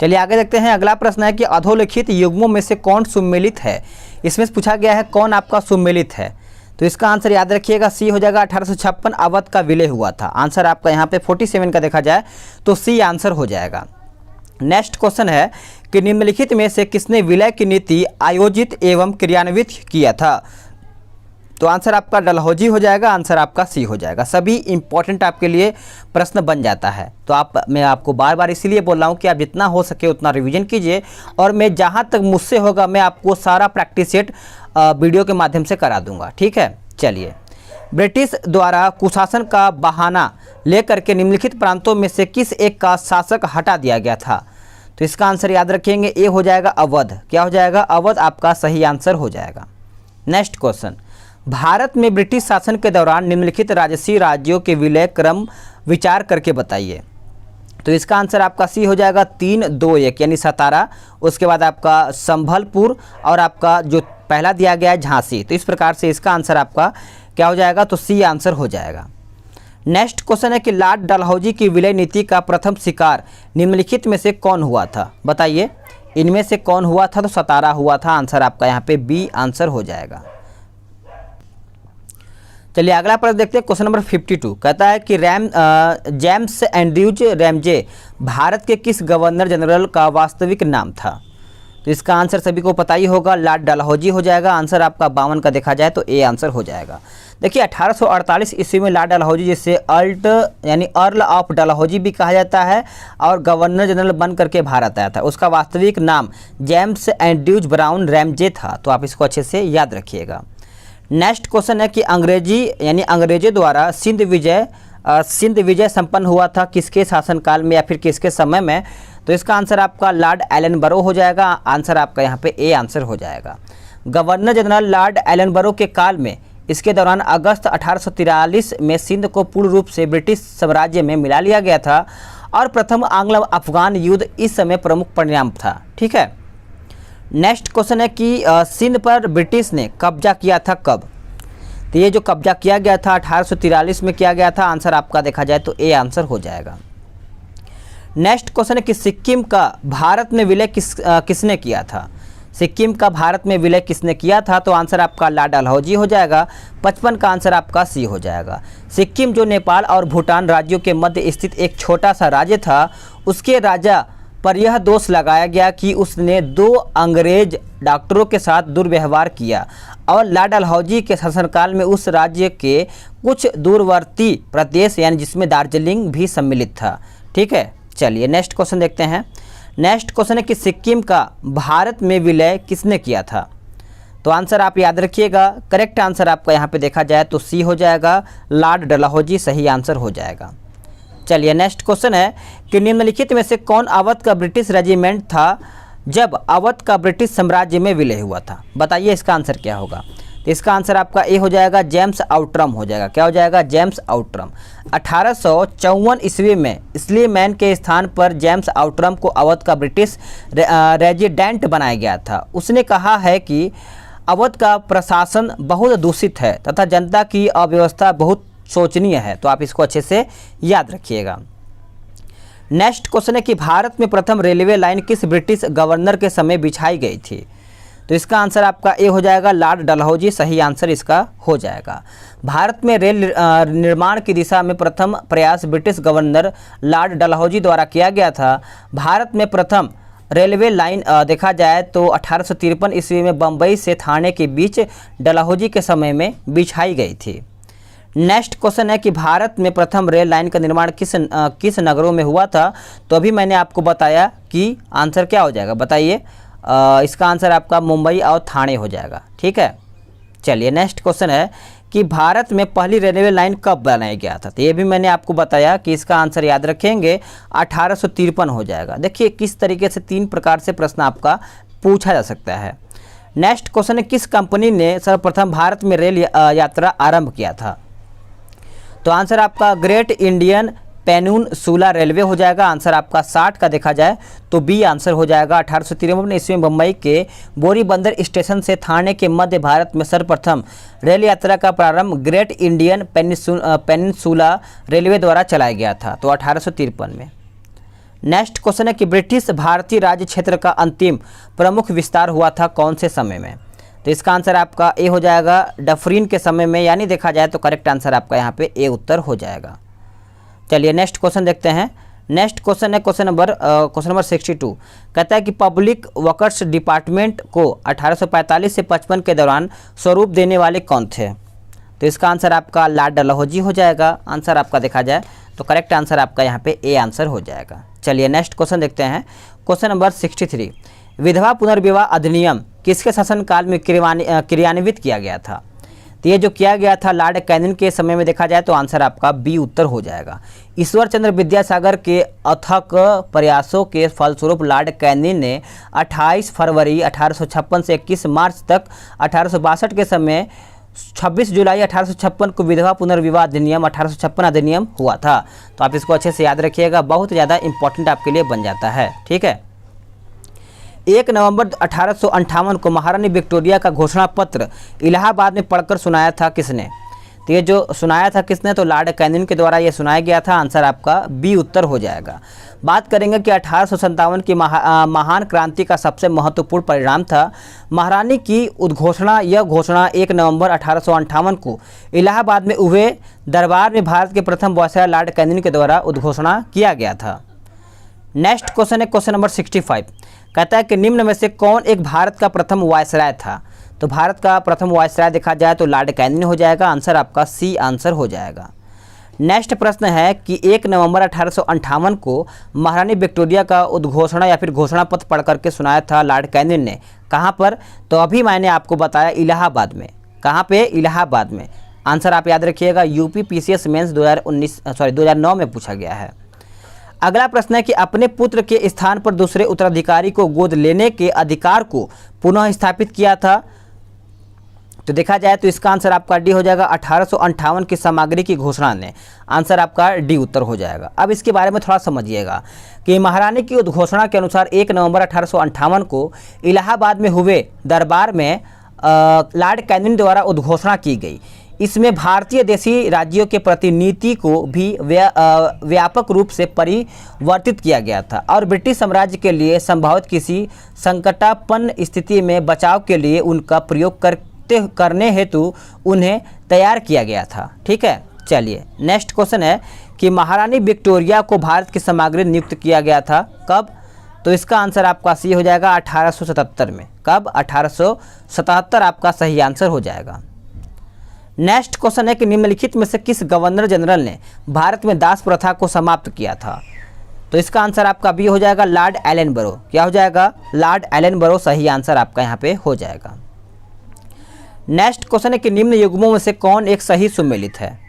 चलिए आगे देखते हैं। अगला प्रश्न है कि अधोलिखित युग्मों में से कौन सुमेलित है। इसमें से पूछा गया है कौन आपका सुमेलित है। तो इसका आंसर याद रखिएगा, सी हो जाएगा। 1856 अवध का विलय हुआ था। आंसर आपका यहाँ पे 47 का देखा जाए तो सी आंसर हो जाएगा। नेक्स्ट क्वेश्चन है कि निम्नलिखित में से किसने विलय की नीति आयोजित एवं क्रियान्वित किया था। तो आंसर आपका डलहौजी हो जाएगा। आंसर आपका सी हो जाएगा। सभी इंपॉर्टेंट आपके लिए प्रश्न बन जाता है। तो मैं आपको बार बार इसीलिए बोल रहा हूँ कि आप जितना हो सके उतना रिवीजन कीजिए, और मैं जहाँ तक मुझसे होगा मैं आपको सारा प्रैक्टिस सेट वीडियो के माध्यम से करा दूंगा। ठीक है, चलिए। ब्रिटिश द्वारा कुशासन का बहाना लेकर के निम्नलिखित प्रांतों में से किस एक का शासक हटा दिया गया था। तो इसका आंसर याद रखेंगे, ए हो जाएगा अवध। क्या हो जाएगा? अवध आपका सही आंसर हो जाएगा। नेक्स्ट क्वेश्चन, भारत में ब्रिटिश शासन के दौरान निम्नलिखित राजसी राज्यों के विलय क्रम विचार करके बताइए। तो इसका आंसर आपका सी हो जाएगा। 3, 2, 1 यानी सतारा, उसके बाद आपका संभलपुर और आपका जो पहला दिया गया है झांसी। तो इस प्रकार से इसका आंसर आपका क्या हो जाएगा? तो सी आंसर हो जाएगा। नेक्स्ट क्वेश्चन है कि लॉर्ड डलहौजी की विलय नीति का प्रथम शिकार निम्नलिखित में से कौन हुआ था। बताइए, इनमें से कौन हुआ था? तो सतारा हुआ था। आंसर आपका यहाँ पे बी आंसर हो जाएगा। चलिए अगला प्रश्न देखते हैं। क्वेश्चन नंबर 52 कहता है कि जेम्स एंड्रयूज रैमजे भारत के किस गवर्नर जनरल का वास्तविक नाम था। तो इसका आंसर सभी को पता ही होगा, लॉर्ड डलहौजी हो जाएगा। आंसर आपका 52 का देखा जाए तो ए आंसर हो जाएगा। देखिए 1848 ईस्वी में लॉर्ड डलहौजी, जिसे अल्ट यानी अर्ल ऑफ डलहौजी भी कहा जाता है, और गवर्नर जनरल बन करके भारत आया था। उसका वास्तविक नाम जेम्स एंड्रयूज ब्राउन रैमजे था। तो आप इसको अच्छे से याद रखिएगा। नेक्स्ट क्वेश्चन है कि अंग्रेजों द्वारा सिंध विजय संपन्न हुआ था किसके शासनकाल में या फिर किसके समय में। तो इसका आंसर आपका लॉर्ड एलनबरो हो जाएगा। आंसर आपका यहाँ पे ए आंसर हो जाएगा। गवर्नर जनरल लॉर्ड एलनबरो के काल में, इसके दौरान अगस्त 1843 में सिंध को पूर्ण रूप से ब्रिटिश साम्राज्य में मिला लिया गया था, और प्रथम आंग्ल अफगान युद्ध इस समय प्रमुख परिणाम था। ठीक है। नेक्स्ट क्वेश्चन है कि सिंध पर ब्रिटिश ने कब्जा किया था कब। तो ये जो कब्जा किया गया था 1843 में किया गया था। आंसर आपका देखा जाए तो ए आंसर हो जाएगा। नेक्स्ट क्वेश्चन है कि सिक्किम का भारत में विलय किसने किया था। सिक्किम का भारत में विलय किसने किया था। तो आंसर आपका लॉर्ड डलहौजी हो जाएगा। 55 का आंसर आपका सी हो जाएगा। सिक्किम जो नेपाल और भूटान राज्यों के मध्य स्थित एक छोटा सा राज्य था, उसके राजा पर यह दोष लगाया गया कि उसने 2 अंग्रेज डॉक्टरों के साथ दुर्व्यवहार किया, और लॉर्ड डलहौजी के शासनकाल में उस राज्य के कुछ दूरवर्ती प्रदेश यानी जिसमें दार्जिलिंग भी सम्मिलित था। ठीक है, चलिए नेक्स्ट क्वेश्चन देखते हैं। नेक्स्ट क्वेश्चन है कि सिक्किम का भारत में विलय किसने किया था। तो आंसर आप याद रखिएगा। करेक्ट आंसर आपका यहाँ पे देखा जाए तो सी हो जाएगा। लॉर्ड डलहौजी सही आंसर हो जाएगा। चलिए नेक्स्ट क्वेश्चन है कि निम्नलिखित में से कौन अवध का ब्रिटिश रेजिमेंट था जब अवध का ब्रिटिश साम्राज्य में विलय हुआ था। बताइए इसका आंसर क्या होगा। तो इसका आंसर आपका ए हो जाएगा। जेम्स आउट्रम हो जाएगा। क्या हो जाएगा? James Outram. 1854 ईस्वी में स्लीमैन के स्थान पर जेम्स आउट्रम को अवध का ब्रिटिश रेजिडेंट बनाया गया था। उसने कहा है कि अवध का प्रशासन बहुत दूषित है तथा जनता की अव्यवस्था बहुत सोचनीय है। तो आप इसको अच्छे से याद रखिएगा। नेक्स्ट क्वेश्चन है कि भारत में प्रथम रेलवे लाइन किस ब्रिटिश गवर्नर के समय बिछाई गई थी। तो इसका आंसर आपका ए हो जाएगा। लॉर्ड डलहौजी सही आंसर इसका हो जाएगा। भारत में रेल निर्माण की दिशा में प्रथम प्रयास ब्रिटिश गवर्नर लॉर्ड डलहौजी द्वारा किया गया था। भारत में प्रथम रेलवे लाइन देखा जाए तो 1853 ईस्वी में बम्बई से थाने के बीच डलहौजी के समय में बिछाई गई थी। नेक्स्ट क्वेश्चन है कि भारत में प्रथम रेल लाइन का निर्माण किस नगरों में हुआ था। तो अभी मैंने आपको बताया कि आंसर क्या हो जाएगा। बताइए, इसका आंसर आपका मुंबई और थाने हो जाएगा। ठीक है, चलिए नेक्स्ट क्वेश्चन है कि भारत में पहली रेलवे लाइन कब बनाया गया था। तो ये भी मैंने आपको बताया कि इसका आंसर याद रखेंगे 1853 हो जाएगा। देखिए किस तरीके से 3 प्रकार से प्रश्न आपका पूछा जा सकता है। नेक्स्ट क्वेश्चन है किस कंपनी ने सर्वप्रथम भारत में रेल यात्रा आरंभ किया था। तो आंसर आपका ग्रेट इंडियन पेनिनसुला रेलवे हो जाएगा। आंसर आपका 60 का देखा जाए तो बी आंसर हो जाएगा। 1853 ईस्वी में बम्बई के बोरीबंदर स्टेशन से थाने के मध्य भारत में सर्वप्रथम रेल यात्रा का प्रारंभ ग्रेट इंडियन पेनिनसुला रेलवे द्वारा चलाया गया था। तो 1853 में। नेक्स्ट क्वेश्चन है कि ब्रिटिश भारतीय राज्य क्षेत्र का अंतिम प्रमुख विस्तार हुआ था कौन से समय में? तो इसका आंसर आपका ए हो जाएगा, डफरिन के समय में, यानी देखा जाए तो करेक्ट आंसर आपका यहाँ पे ए उत्तर हो जाएगा। चलिए नेक्स्ट क्वेश्चन देखते हैं। नेक्स्ट क्वेश्चन है क्वेश्चन नंबर 62। कहता है कि पब्लिक वर्क्स डिपार्टमेंट को 1845 से 55 के दौरान स्वरूप देने वाले कौन थे? तो इसका आंसर आपका लॉर्ड डलहौजी हो जाएगा। आंसर आपका देखा जाए तो करेक्ट आंसर आपका यहाँ पे ए आंसर हो जाएगा। चलिए नेक्स्ट क्वेश्चन देखते हैं। Question number 63। विधवा पुनर्विवाह अधिनियम किसके शासनकाल में क्रियान्वित किया गया था? तो ये जो किया गया था लॉर्ड कैनिंग के समय में देखा जाए तो आंसर आपका बी उत्तर हो जाएगा। ईश्वर चंद्र विद्यासागर के अथक प्रयासों के फलस्वरूप लॉर्ड कैनिंग ने 28 फरवरी 1856 से 21 मार्च तक 1862 के समय 26 जुलाई 1856 को विधवा पुनर्विवाह अधिनियम 1856 अधिनियम हुआ था। तो आप इसको अच्छे से याद रखिएगा, बहुत ज़्यादा इंपॉर्टेंट आपके लिए बन जाता है। ठीक है। 1 नवंबर 1858 को महारानी विक्टोरिया का घोषणा पत्र इलाहाबाद में पढ़कर सुनाया था किसने? तो ये जो सुनाया था किसने? तो लॉर्ड कैनिंग के द्वारा ये सुनाया गया था। आंसर आपका बी उत्तर हो जाएगा। बात करेंगे कि 1857 की महान क्रांति का सबसे महत्वपूर्ण परिणाम था महारानी की उद्घोषणा। यह घोषणा 1 नवंबर 1858 को इलाहाबाद में हुए दरबार में भारत के प्रथम वायसराय लॉर्ड कैनिंग के द्वारा उद्घोषणा किया गया था। नेक्स्ट क्वेश्चन है क्वेश्चन नंबर 65। कहता है कि निम्न में से कौन एक भारत का प्रथम वायसराय था? तो भारत का प्रथम वायसराय देखा जाए तो लॉर्ड कैनिंग हो जाएगा। आंसर आपका सी आंसर हो जाएगा। नेक्स्ट प्रश्न है कि 1 नवंबर 1858 को महारानी विक्टोरिया का उद्घोषणा या फिर घोषणा पत्र पढ़ करके सुनाया था लॉर्ड कैनिंग ने, कहाँ पर? तो अभी मैंने आपको बताया इलाहाबाद में। कहाँ पे? इलाहाबाद में। आंसर आप याद रखिएगा, यूपी PCS मेंस 2009 में पूछा गया है। अगला प्रश्न है कि अपने पुत्र के स्थान पर दूसरे उत्तराधिकारी को गोद लेने के अधिकार को पुनः स्थापित किया था। तो देखा जाए तो इसका आंसर आपका डी हो जाएगा, 1858 की सामग्री की घोषणा ने। आंसर आपका डी उत्तर हो जाएगा। अब इसके बारे में थोड़ा समझिएगा कि महारानी की उद्घोषणा के अनुसार 1 नवंबर 1858 को इलाहाबाद में हुए दरबार में लॉर्ड कैनिंग द्वारा उद्घोषणा की गई। इसमें भारतीय देशी राज्यों के प्रति नीति को भी व्यापक रूप से परिवर्तित किया गया था और ब्रिटिश साम्राज्य के लिए संभावित किसी संकटापन्न स्थिति में बचाव के लिए उनका प्रयोग करने हेतु उन्हें तैयार किया गया था। ठीक है। चलिए नेक्स्ट क्वेश्चन है कि महारानी विक्टोरिया को भारत की सामग्री नियुक्त किया गया था कब? तो इसका आंसर आपका सी हो जाएगा 1877 में। कब? 1877 आपका सही आंसर हो जाएगा। नेक्स्ट क्वेश्चन है कि निम्नलिखित में से किस गवर्नर जनरल ने भारत में दास प्रथा को समाप्त किया था? तो इसका आंसर आपका बी हो जाएगा, लॉर्ड एलनबरो। क्या हो जाएगा? लॉर्ड एलनबरो सही आंसर आपका यहाँ पे हो जाएगा। नेक्स्ट क्वेश्चन है कि निम्न युग्मों में से कौन एक सही सुमेलित है?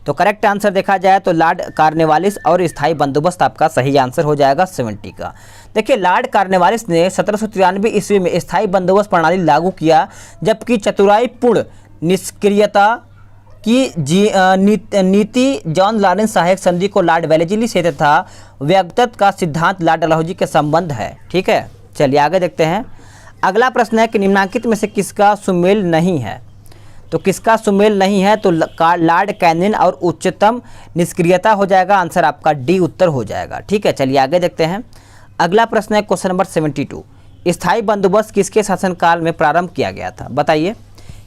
तो करेक्ट आंसर देखा जाए तो लॉर्ड कार्नवालिस और स्थायी बंदोबस्त आपका सही आंसर हो जाएगा 70 का। देखिए लॉर्ड कार्नवालिस ने 1793 ईस्वी में स्थायी बंदोबस्त प्रणाली लागू किया, जबकि चतुराईपूर्ण निष्क्रियता की नीति जॉन लॉरेंस सहायक संधि को लॉर्ड वेलेस्ली से तथा व्यक्तित्व का सिद्धांत लॉर्ड डलहौजी के संबंध है। ठीक है। चलिए आगे देखते हैं। अगला प्रश्न है कि निम्नलिखित में से किसका सुमेल नहीं है? तो किसका सुमेल नहीं है? तो लॉर्ड कैनिंग और उच्चतम निष्क्रियता हो जाएगा। आंसर आपका डी उत्तर हो जाएगा। ठीक है। चलिए आगे देखते हैं। अगला प्रश्न है क्वेश्चन नंबर 72। स्थायी बंदोबस्त किसके शासनकाल में प्रारंभ किया गया था? बताइए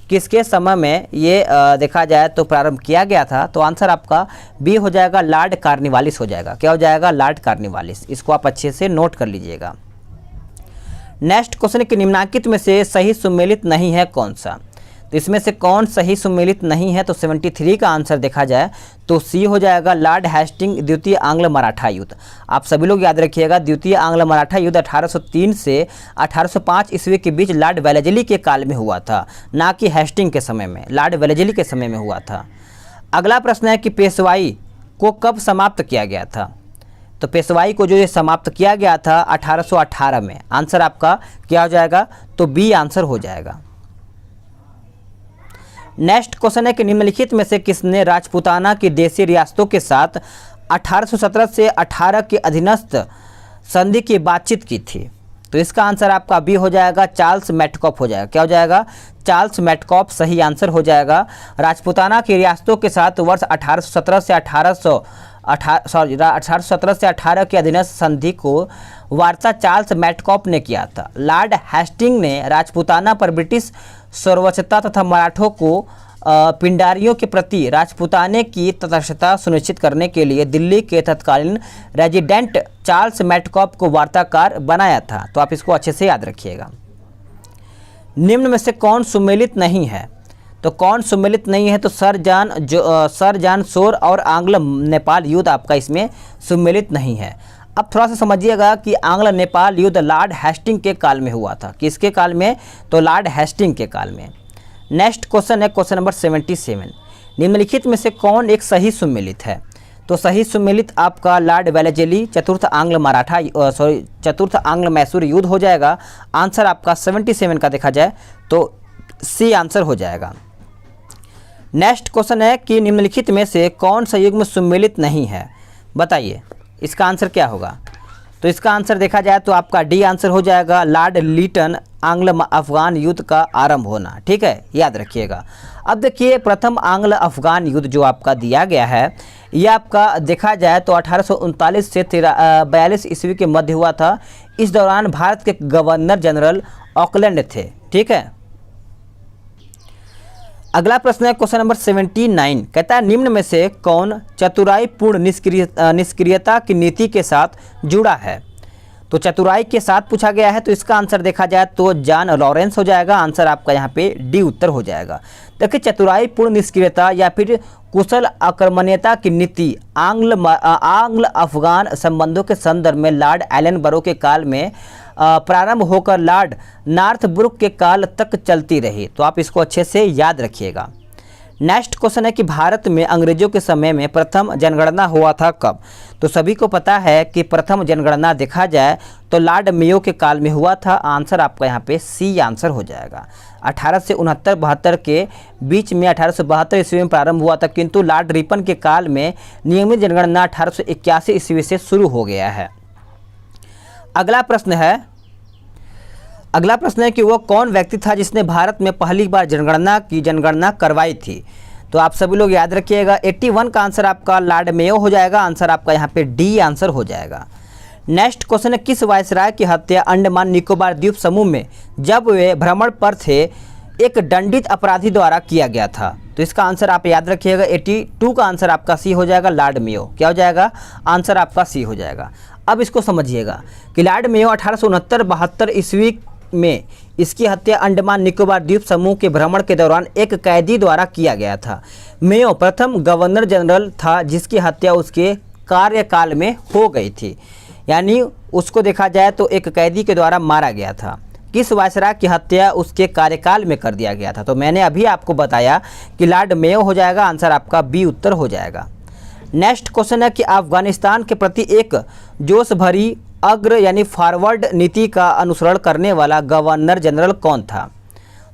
किसके समय में ये देखा जाए तो प्रारंभ किया गया था? तो आंसर आपका बी हो जाएगा, लॉर्ड कार्नवालिस हो जाएगा। क्या हो जाएगा? Lord Cornwallis. इसको आप अच्छे से नोट कर लीजिएगा। नेक्स्ट क्वेश्चन कि निम्नलिखित में से सही सुमेलित नहीं है कौन सा? तो इसमें से कौन सही सुमेलित नहीं है? तो 73 का आंसर देखा जाए तो सी हो जाएगा, लॉर्ड हेस्टिंग द्वितीय आंग्ल मराठा युद्ध। आप सभी लोग याद रखिएगा, द्वितीय आंग्ल मराठा युद्ध 1803 से 1805 ईस्वी के बीच लॉर्ड वेलेस्ली के काल में हुआ था, ना कि हेस्टिंग के समय में। लॉर्ड वेलेस्ली के समय में हुआ था। अगला प्रश्न है कि पेशवाई को कब समाप्त किया गया था? तो पेशवाई को जो ये समाप्त किया गया था 1818 में। आंसर आपका क्या हो जाएगा? तो बी आंसर हो जाएगा। नेक्स्ट क्वेश्चन है कि निम्नलिखित में से किसने राजपूताना की देशी रियासतों के साथ 1817 से 18 के अधीनस्थ संधि की बातचीत की थी? तो इसका आंसर आपका बी हो जाएगा, चार्ल्स मेटकॉफ हो जाएगा। क्या हो जाएगा? चार्ल्स मेटकॉफ सही आंसर हो जाएगा। राजपूताना की रियासतों के साथ वर्ष 1817 से 1817 से 18 के अधीनस्थ संधि को वार्ता चार्ल्स मैटकॉफ ने किया था। लॉर्ड हेस्टिंग ने राजपूताना पर ब्रिटिश सर्वोच्चता तथा मराठों को पिंडारियों के प्रति राजपूताने की तटस्थता सुनिश्चित करने के लिए दिल्ली के तत्कालीन रेजिडेंट चार्ल्स मैटकॉफ को वार्ताकार बनाया था। तो आप इसको अच्छे से याद रखिएगा। निम्न में से कौन सुमेलित नहीं है? तो कौन सुमेलित नहीं है? तो सर जॉन शोर और आंग्ल नेपाल युद्ध आपका इसमें सुमेलित नहीं है। अब थोड़ा सा समझिएगा कि आंग्ल नेपाल युद्ध लॉर्ड हेस्टिंग के काल में हुआ था। किसके काल में? तो लॉर्ड हेस्टिंग के काल में। नेक्स्ट क्वेश्चन है क्वेश्चन नंबर 77। निम्नलिखित में से कौन एक सही सुमेलित है? तो सही सुमेलित आपका लॉर्ड वेलेजली चतुर्थ आंग्ल मैसूर युद्ध हो जाएगा। आंसर आपका 77 का देखा जाए तो सी आंसर हो जाएगा। नेक्स्ट क्वेश्चन है कि निम्नलिखित में से कौन सा युग्म सुमेलित नहीं है? बताइए इसका आंसर क्या होगा? तो इसका आंसर देखा जाए तो आपका डी आंसर हो जाएगा, लॉर्ड लीटन आंग्ल अफगान युद्ध का आरंभ होना। ठीक है, याद रखिएगा। अब देखिए प्रथम आंग्ल अफगान युद्ध जो आपका दिया गया है ये आपका देखा जाए तो 1839 से 42 ईस्वी के मध्य हुआ था। इस दौरान भारत के गवर्नर जनरल ऑकलैंड थे। ठीक है, अगला प्रश्न है क्वेश्चन नंबर 79। कहता है निम्न में से कौन चतुराई पूर्ण निष्क्रियता की नीति के साथ जुड़ा है? तो चतुराई के साथ पूछा गया है तो इसका आंसर देखा जाए तो जॉन लॉरेंस हो जाएगा। आंसर आपका यहाँ पे डी उत्तर हो जाएगा। देखिए चतुराई पूर्ण निष्क्रियता या फिर कुशल आक्रमणीयता की नीति आंग्ल अफगान संबंधों के संदर्भ में लॉर्ड एलनबरो के काल में प्रारंभ होकर लॉर्ड नॉर्थब्रुक के काल तक चलती रही। तो आप इसको अच्छे से याद रखिएगा। नेक्स्ट क्वेश्चन है कि भारत में अंग्रेजों के समय में प्रथम जनगणना हुआ था कब? तो सभी को पता है कि प्रथम जनगणना देखा जाए तो लॉर्ड मेयो के काल में हुआ था। आंसर आपका यहाँ पे सी आंसर हो जाएगा। 1869-72 के बीच में 1872 ईस्वी में प्रारंभ हुआ था, किंतु लॉर्ड रिपन के काल में नियमित जनगणना 1881 ईस्वी से शुरू हो गया है। अगला प्रश्न है कि वो कौन व्यक्ति था जिसने भारत में पहली बार जनगणना करवाई थी? तो आप सभी लोग याद रखिएगा 81 का आंसर आपका लॉर्ड मेयो हो जाएगा। आंसर आपका यहाँ पे डी आंसर हो जाएगा। नेक्स्ट क्वेश्चन है किस वायसराय की हत्या अंडमान निकोबार द्वीप समूह में जब वे भ्रमण पर थे एक दंडित अपराधी द्वारा किया गया था? तो इसका आंसर आप याद रखिएगा 82 का आंसर आपका सी हो जाएगा, लॉर्ड मेयो। क्या हो जाएगा? आंसर आपका सी हो जाएगा। अब इसको समझिएगा कि लॉर्ड मेयो 1869-72 ईस्वी में इसकी हत्या अंडमान निकोबार द्वीप समूह के भ्रमण के दौरान एक कैदी द्वारा किया गया था। मेयो प्रथम गवर्नर जनरल था जिसकी हत्या उसके कार्यकाल में हो गई थी, यानी उसको देखा जाए तो एक कैदी के द्वारा मारा गया था। किस वायसराय की हत्या उसके कार्यकाल में कर दिया गया था? तो मैंने अभी आपको बताया कि लॉर्ड मेयो हो जाएगा। आंसर आपका बी उत्तर हो जाएगा। नेक्स्ट क्वेश्चन है कि अफगानिस्तान के प्रति एक जोश भरी अग्र यानी फॉरवर्ड नीति का अनुसरण करने वाला गवर्नर जनरल कौन था?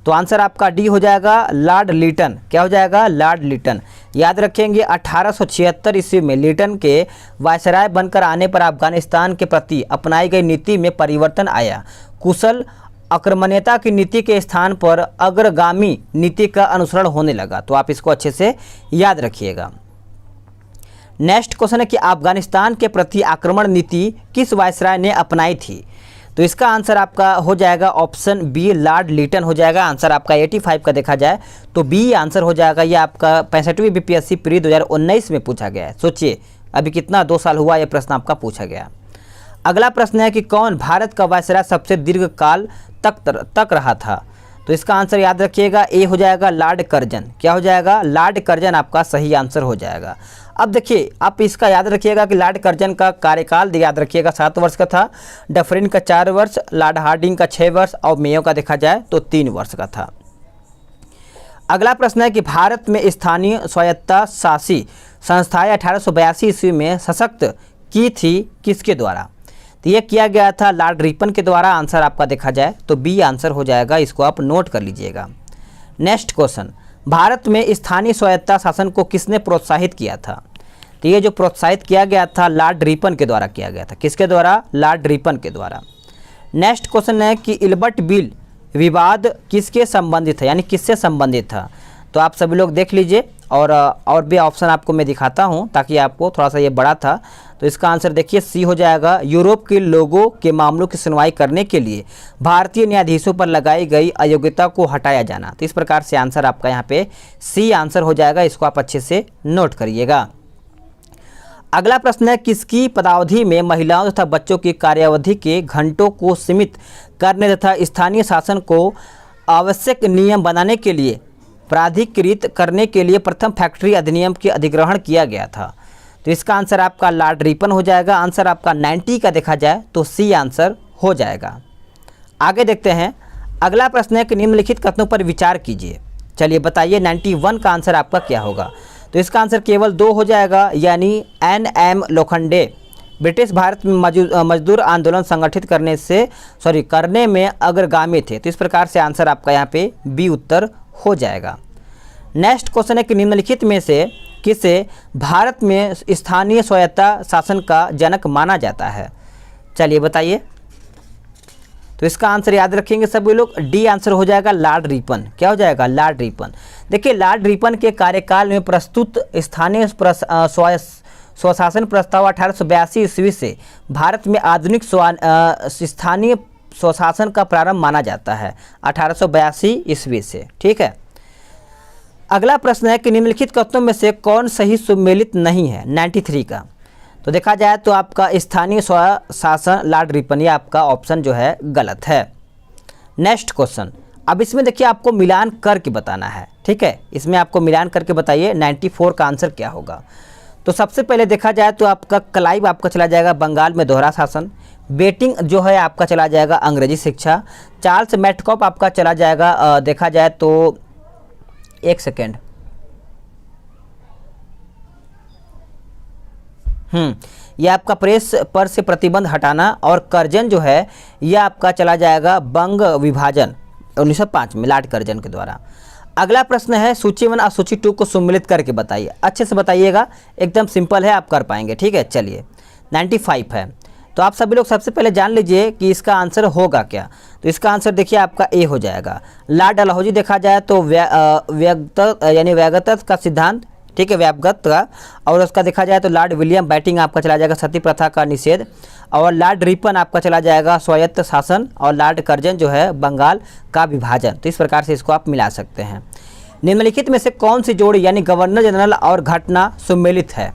तो आंसर आपका डी हो जाएगा, लॉर्ड लीटन। क्या हो जाएगा? Lord Lytton. याद रखेंगे 1876 ईस्वी में लीटन के वायसराय बनकर आने पर अफगानिस्तान के प्रति अपनाई गई नीति में परिवर्तन आया। कुशल आक्रमणीयता की नीति के स्थान पर अग्रगामी नीति का अनुसरण होने लगा। तो आप इसको अच्छे से याद रखिएगा। नेक्स्ट क्वेश्चन है कि अफगानिस्तान के प्रति आक्रमण नीति किस वायसराय ने अपनाई थी? तो इसका आंसर आपका हो जाएगा ऑप्शन बी, लॉर्ड लीटन हो जाएगा। आंसर आपका 85 का देखा जाए तो बी आंसर हो जाएगा। ये आपका 65वीं बीपीएससी प्री 2019 में पूछा गया है। सोचिए अभी कितना 2 साल हुआ ये प्रश्न आपका पूछा गया। अगला प्रश्न है कि कौन भारत का वायसराय सबसे दीर्घ काल तक रहा था? तो इसका आंसर याद रखिएगा ए हो जाएगा, लॉर्ड कर्जन। क्या हो जाएगा? लॉर्ड कर्जन आपका सही आंसर हो जाएगा। अब देखिए आप इसका याद रखिएगा कि लॉर्ड कर्जन का कार्यकाल याद रखिएगा 7 वर्ष का था, डफरिन का 4 वर्ष, लॉर्ड हार्डिंग का 6 वर्ष और मेयो का देखा जाए तो 3 वर्ष का था। अगला प्रश्न है कि भारत में स्थानीय स्वायत्ता शासी संस्थाएं 1882 ईस्वी में सशक्त की थी किसके द्वारा? तो ये किया गया था लॉर्ड रिपन के द्वारा। आंसर आपका देखा जाए तो बी आंसर हो जाएगा। इसको आप नोट कर लीजिएगा। नेक्स्ट क्वेश्चन, भारत में स्थानीय स्वायत्ता शासन को किसने प्रोत्साहित किया था? तो ये जो प्रोत्साहित किया गया था लॉर्ड रिपन के द्वारा किया गया था। किसके द्वारा? लॉर्ड रिपन के द्वारा। नेक्स्ट क्वेश्चन है कि इल्बर्ट बिल विवाद किसके संबंधित है, यानी किससे संबंधित था? तो आप सभी लोग देख लीजिए और भी ऑप्शन आपको मैं दिखाता हूं ताकि आपको थोड़ा सा ये बड़ा था। तो इसका आंसर देखिए सी हो जाएगा, यूरोप के लोगों के मामलों की सुनवाई करने के लिए भारतीय न्यायाधीशों पर लगाई गई अयोग्यता को हटाया जाना। तो इस प्रकार से आंसर आपका यहाँ पे सी आंसर हो जाएगा, इसको आप अच्छे से नोट करिएगा। अगला प्रश्न है, किसकी पदावधि में महिलाओं तथा बच्चों की कार्यावधि के घंटों को सीमित करने तथा स्थानीय शासन को आवश्यक नियम बनाने के लिए प्राधिकृत करने के लिए प्रथम फैक्ट्री अधिनियम की अधिग्रहण किया गया था? तो इसका आंसर आपका लॉर्ड रिपन हो जाएगा। आंसर आपका 90 का देखा जाए तो सी आंसर हो जाएगा। आगे देखते हैं, अगला प्रश्न है कि निम्नलिखित कथनों पर विचार कीजिए। चलिए बताइए 91 का आंसर आपका क्या होगा? तो इसका आंसर केवल 2 हो जाएगा, यानी एन.एम. लोखंडे ब्रिटिश भारत में मजदूर आंदोलन संगठित करने में अग्रगामी थे। तो इस प्रकार से आंसर आपका यहाँ पे बी उत्तर हो जाएगा। नेक्स्ट क्वेश्चन है कि निम्नलिखित में से किसे भारत में स्थानीय स्वायत्ता शासन का जनक माना जाता है? चलिए बताइए। तो इसका आंसर याद रखेंगे सभी लोग, डी आंसर हो जाएगा लॉर्ड रिपन। क्या हो जाएगा? Lord Ripon. देखिए लॉर्ड रिपन के कार्यकाल में प्रस्तुत स्थानीय स्वशासन प्रस्ताव 1882 ईस्वी से भारत में आधुनिक स्थानीय स्वशासन का प्रारंभ माना जाता है, 1882 ईस्वी से। ठीक है। अगला प्रश्न है कि निम्नलिखित कथनों में से कौन सही सुमेलित नहीं है? 93 का। तो देखा जाए तो आपका स्थानीय स्वशासन लॉर्ड रिपन, ये आपका ऑप्शन जो है गलत है। नेक्स्ट क्वेश्चन, अब इसमें देखिए आपको मिलान करके बताना है। ठीक है, इसमें आपको मिलान करके बताइए 94 का आंसर क्या होगा। तो सबसे पहले देखा जाए तो आपका क्लाइव आपका चला जाएगा बंगाल में दोहरा शासन, बेटिंग जो है आपका चला जाएगा अंग्रेजी शिक्षा, चार्ल्स मेटकॉप आपका चला जाएगा देखा जाए तो एक सेकेंड, यह आपका प्रेस पर से प्रतिबंध हटाना, और कर्जन जो है यह आपका चला जाएगा बंग विभाजन 1905 में लॉर्ड कर्जन के द्वारा। अगला प्रश्न है, सूची 1 और सूची 2 को सम्मिलित करके बताइए। अच्छे से बताइएगा, एकदम सिंपल है, आप कर पाएंगे। ठीक है, चलिए 95 है। तो आप सभी लोग सबसे पहले जान लीजिए कि इसका आंसर होगा क्या। तो इसका आंसर देखिए आपका ए हो जाएगा। लॉर्ड डलहौजी देखा जाए तो व्यागत का सिद्धांत, ठीक है, व्यापगत का, और उसका देखा जाए तो लॉर्ड विलियम बैटिंग आपका चला जाएगा सती प्रथा का निषेध, और लॉर्ड रिपन आपका चला जाएगा स्वायत्त शासन, और लॉर्ड कर्जन जो है बंगाल का विभाजन। तो इस प्रकार से इसको आप मिला सकते हैं। निम्नलिखित में से कौन सी जोड़ी यानी गवर्नर जनरल और घटना सम्मिलित है?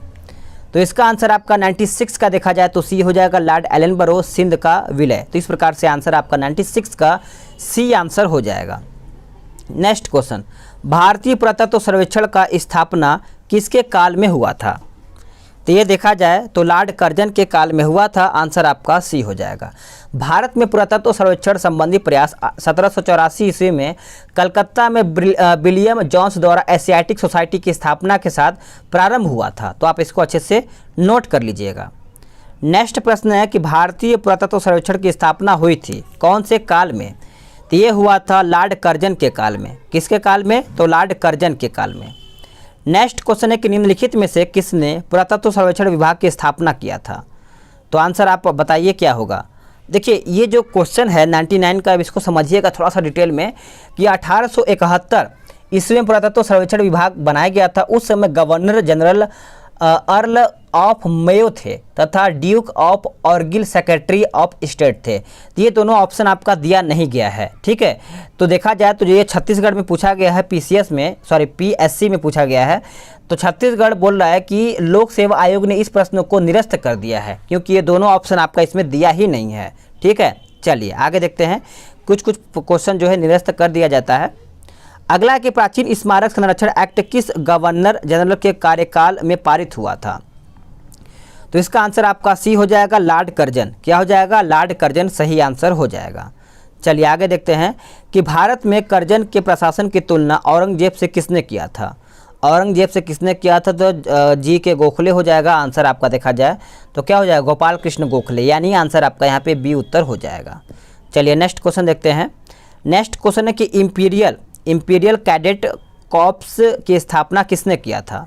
तो इसका आंसर आपका 96 का देखा जाए तो सी हो जाएगा, लॉर्ड एलनबरो सिंध का विलय। तो इस प्रकार से आंसर आपका 96 का सी आंसर हो जाएगा। नेक्स्ट क्वेश्चन, भारतीय पुरातत्व सर्वेक्षण का स्थापना किसके काल में हुआ था? तो ये देखा जाए तो लॉर्ड कर्जन के काल में हुआ था। आंसर आपका सी हो जाएगा। भारत में पुरातत्व सर्वेक्षण संबंधी प्रयास 1784 ईस्वी में कलकत्ता में विलियम जोन्स द्वारा एशियाटिक सोसाइटी की स्थापना के साथ प्रारंभ हुआ था। तो आप इसको अच्छे से नोट कर लीजिएगा। नेक्स्ट प्रश्न है कि भारतीय पुरातत्व सर्वेक्षण की स्थापना हुई थी कौन से काल में? तो ये हुआ था लॉर्ड कर्जन के काल में। किसके काल में? तो लॉर्ड कर्जन के काल में। नेक्स्ट क्वेश्चन है कि निम्नलिखित में से किसने पुरातत्व सर्वेक्षण विभाग की स्थापना किया था? तो आंसर आप बताइए क्या होगा। देखिए ये जो क्वेश्चन है 99 का, इसको समझिएगा थोड़ा सा डिटेल में कि 1871 ईस्वी में पुरातत्व सर्वेक्षण विभाग बनाया गया था। उस समय governor general earl of Mayo थे तथा duke of Argyll secretary of state थे। तो ये दोनों ऑप्शन आपका दिया नहीं गया है। ठीक है, तो देखा जाए तो ये छत्तीसगढ़ में पूछा गया है, पीएससी में पूछा गया है। तो छत्तीसगढ़ बोल रहा है कि लोक सेवा आयोग ने इस प्रश्न को निरस्त कर दिया है क्योंकि ये दोनों ऑप्शन आपका इसमें दिया ही नहीं है। ठीक है, चलिए आगे देखते हैं। कुछ क्वेश्चन जो है निरस्त कर दिया जाता है। अगला कि प्राचीन स्मारक संरक्षण एक्ट किस गवर्नर जनरल के कार्यकाल में पारित हुआ था? तो इसका आंसर आपका सी हो जाएगा, लॉर्ड कर्जन। क्या हो जाएगा? लॉर्ड कर्जन सही आंसर हो जाएगा। चलिए आगे देखते हैं कि भारत में कर्जन के प्रशासन की तुलना औरंगजेब से किसने किया था? औरंगजेब से किसने किया था? तो जी के गोखले हो जाएगा। आंसर आपका देखा जाए तो क्या हो जाएगा? गोपाल कृष्ण गोखले, यानी आंसर आपका यहाँ पे बी उत्तर हो जाएगा। चलिए नेक्स्ट क्वेश्चन देखते हैं। नेक्स्ट क्वेश्चन है कि इंपीरियल कैडेट कॉर्प्स की स्थापना किसने किया था?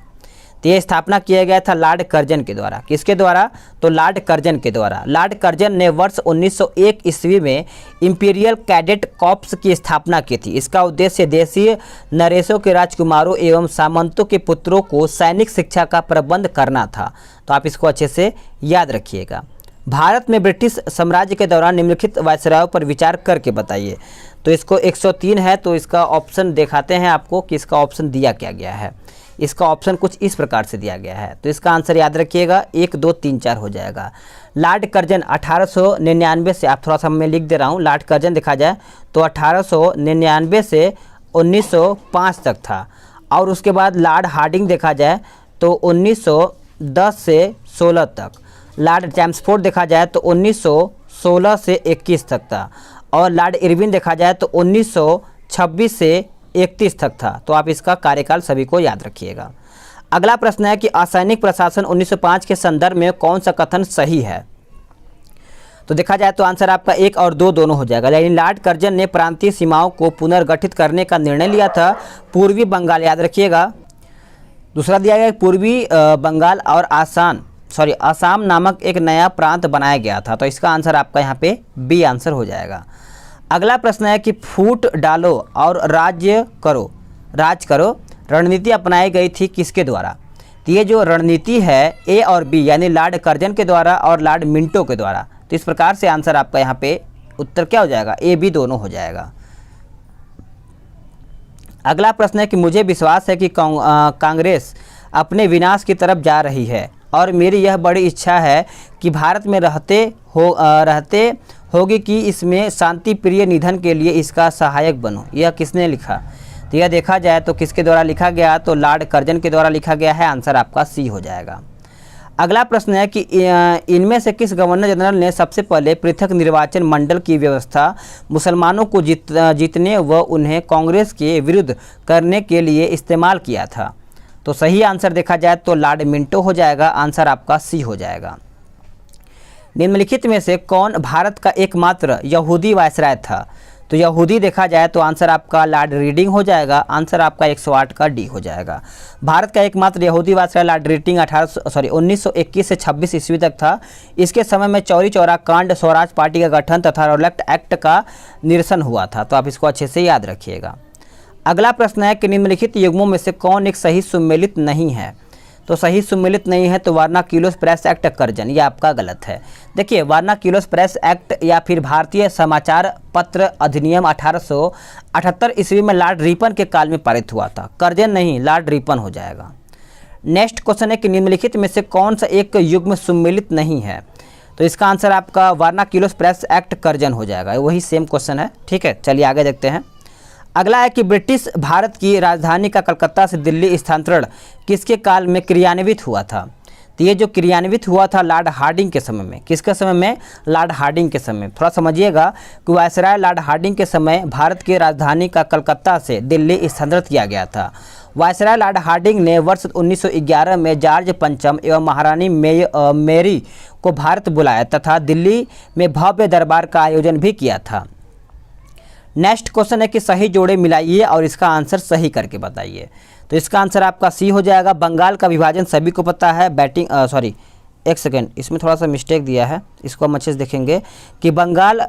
तो ये स्थापना किया गया था लॉर्ड कर्जन के द्वारा। किसके द्वारा? तो लॉर्ड कर्जन के द्वारा। लॉर्ड कर्जन ने वर्ष 1901 ईस्वी में इंपीरियल कैडेट कॉर्प्स की स्थापना की थी। इसका उद्देश्य देशीय नरेशों के राजकुमारों एवं सामंतों के पुत्रों को सैनिक शिक्षा का प्रबंध करना था। तो आप इसको अच्छे से याद रखिएगा। भारत में ब्रिटिश साम्राज्य के दौरान निम्नलिखित वायसरायों पर विचार करके बताइए। तो इसको 103 है, तो इसका ऑप्शन दिखाते हैं आपको कि इसका ऑप्शन दिया क्या गया है। इसका ऑप्शन कुछ इस प्रकार से दिया गया है, तो इसका आंसर याद रखिएगा 1 2 3 4 हो जाएगा। लॉर्ड कर्जन 1899 से, आप थोड़ा सा मैं लिख दे रहा हूँ, लॉर्ड कर्जन देखा जाए तो 1899 से 1905 तक था। और उसके बाद लॉर्ड हार्डिंग देखा जाए तो 1910 से 16 तक। लॉर्ड चैम्सफोर्ड देखा जाए तो 1916 से 21 तक था। और लॉर्ड इरविन देखा जाए तो 1926 से 31 तक था। तो आप इसका कार्यकाल सभी को याद रखिएगा। अगला प्रश्न है कि असैनिक प्रशासन 1905 के संदर्भ में कौन सा कथन सही है? तो देखा जाए तो आंसर आपका 1 और 2 दोनों हो जाएगा। यानी लॉर्ड कर्जन ने प्रांतीय सीमाओं को पुनर्गठित करने का निर्णय लिया था। पूर्वी बंगाल याद रखिएगा। दूसरा दिया गया पूर्वी बंगाल और आसाम नामक एक नया प्रांत बनाया गया था। तो इसका आंसर आपका यहाँ पे बी आंसर हो जाएगा। अगला प्रश्न है कि फूट डालो और राज करो रणनीति अपनाई गई थी किसके द्वारा? तो ये जो रणनीति है ए और बी यानी लॉर्ड कर्जन के द्वारा और लॉर्ड मिंटो के द्वारा। तो इस प्रकार से आंसर आपका यहाँ पे उत्तर क्या हो जाएगा? ए बी दोनों हो जाएगा। अगला प्रश्न है कि मुझे विश्वास है कि कांग्रेस अपने विनाश की तरफ जा रही है और मेरी यह बड़ी इच्छा है कि भारत में रहते होगी कि इसमें शांति प्रिय निधन के लिए इसका सहायक बनो। यह किसने लिखा? तो यह देखा जाए तो किसके द्वारा लिखा गया? तो लॉर्ड कर्जन के द्वारा लिखा गया है। आंसर आपका सी हो जाएगा। अगला प्रश्न है कि इनमें से किस गवर्नर जनरल ने सबसे पहले पृथक निर्वाचन मंडल की व्यवस्था मुसलमानों को जीतने व उन्हें कांग्रेस के विरुद्ध करने के लिए इस्तेमाल किया था? तो सही आंसर देखा जाए तो लॉर्ड मिंटो हो जाएगा। आंसर आपका सी हो जाएगा। निम्नलिखित में से कौन भारत का एकमात्र यहूदी वायसराय था? तो यहूदी देखा जाए तो आंसर आपका लॉर्ड रीडिंग हो जाएगा। आंसर आपका 108 का डी हो जाएगा। भारत का एकमात्र यहूदी वायसराय लॉर्ड रीडिंग 1921 से 26 ईस्वी तक था। इसके समय में चौरी चौरा कांड, स्वराज पार्टी का गठन तथा रोलेक्ट एक्ट का निरसन हुआ था। तो आप इसको अच्छे से याद रखिएगा। अगला प्रश्न है कि निम्नलिखित युग्मों में से कौन एक सही सुमेलित नहीं है? तो सही सुमेलित नहीं है तो वारना-क्यूलोस प्रेस एक्ट कर्जन, ये आपका गलत है। देखिए वारना-क्यूलोस प्रेस एक्ट या फिर भारतीय समाचार पत्र अधिनियम 1878 ईस्वी में लॉर्ड रिपन के काल में पारित हुआ था। कर्जन नहीं, लॉर्ड रिपन हो जाएगा। नेक्स्ट क्वेश्चन है कि निम्नलिखित में से कौन सा एक युग्म सुमेलित नहीं है? तो इसका आंसर आपका वारना-क्यूलोस प्रेस एक्ट कर्जन हो जाएगा। वही सेम क्वेश्चन है। ठीक है, चलिए आगे देखते हैं। अगला है कि ब्रिटिश भारत की राजधानी का कलकत्ता से दिल्ली स्थानांतरण किसके काल में क्रियान्वित हुआ था? तो ये जो क्रियान्वित हुआ था लॉर्ड हार्डिंग के समय में। किसके समय में? लॉर्ड हार्डिंग के समय। थोड़ा समझिएगा कि वायसराय लॉर्ड हार्डिंग के समय भारत की राजधानी का कलकत्ता से दिल्ली स्थानांतरित किया गया था। वायसराय लॉर्ड हार्डिंग ने वर्ष 1911 में जॉर्ज पंचम एवं महारानी मेरी को भारत बुलाया तथा दिल्ली में भव्य दरबार का आयोजन भी किया था। नेक्स्ट क्वेश्चन है कि सही जोड़े मिलाइए और इसका आंसर सही करके बताइए। तो इसका आंसर आपका सी हो जाएगा। बंगाल का विभाजन सभी को पता है। एक सेकेंड, इसमें थोड़ा सा मिस्टेक दिया है, इसको हम अच्छे से देखेंगे कि बंगाल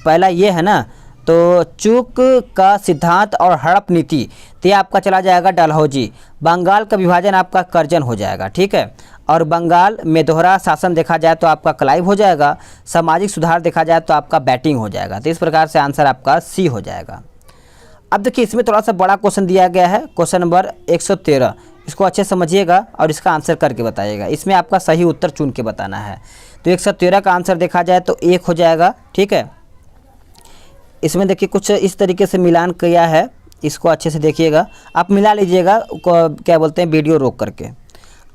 पहला ये है ना, तो चूक का सिद्धांत और हड़प नीति, तो ये आपका चला जाएगा डलहौजी। बंगाल का विभाजन आपका कर्जन हो जाएगा। ठीक है, और बंगाल में दोहरा शासन देखा जाए तो आपका क्लाइव हो जाएगा। सामाजिक सुधार देखा जाए तो आपका बैटिंग हो जाएगा। तो इस प्रकार से आंसर आपका सी हो जाएगा। अब देखिए इसमें थोड़ा सा बड़ा क्वेश्चन दिया गया है, क्वेश्चन नंबर 113। इसको अच्छे समझिएगा और इसका आंसर करके बताइएगा। इसमें आपका सही उत्तर चुन के बताना है। तो 113 का आंसर देखा जाए तो 1 हो जाएगा। ठीक है, इसमें देखिए कुछ इस तरीके से मिलान किया है, इसको अच्छे से देखिएगा, आप मिला लीजिएगा, क्या बोलते हैं, वीडियो रोक करके।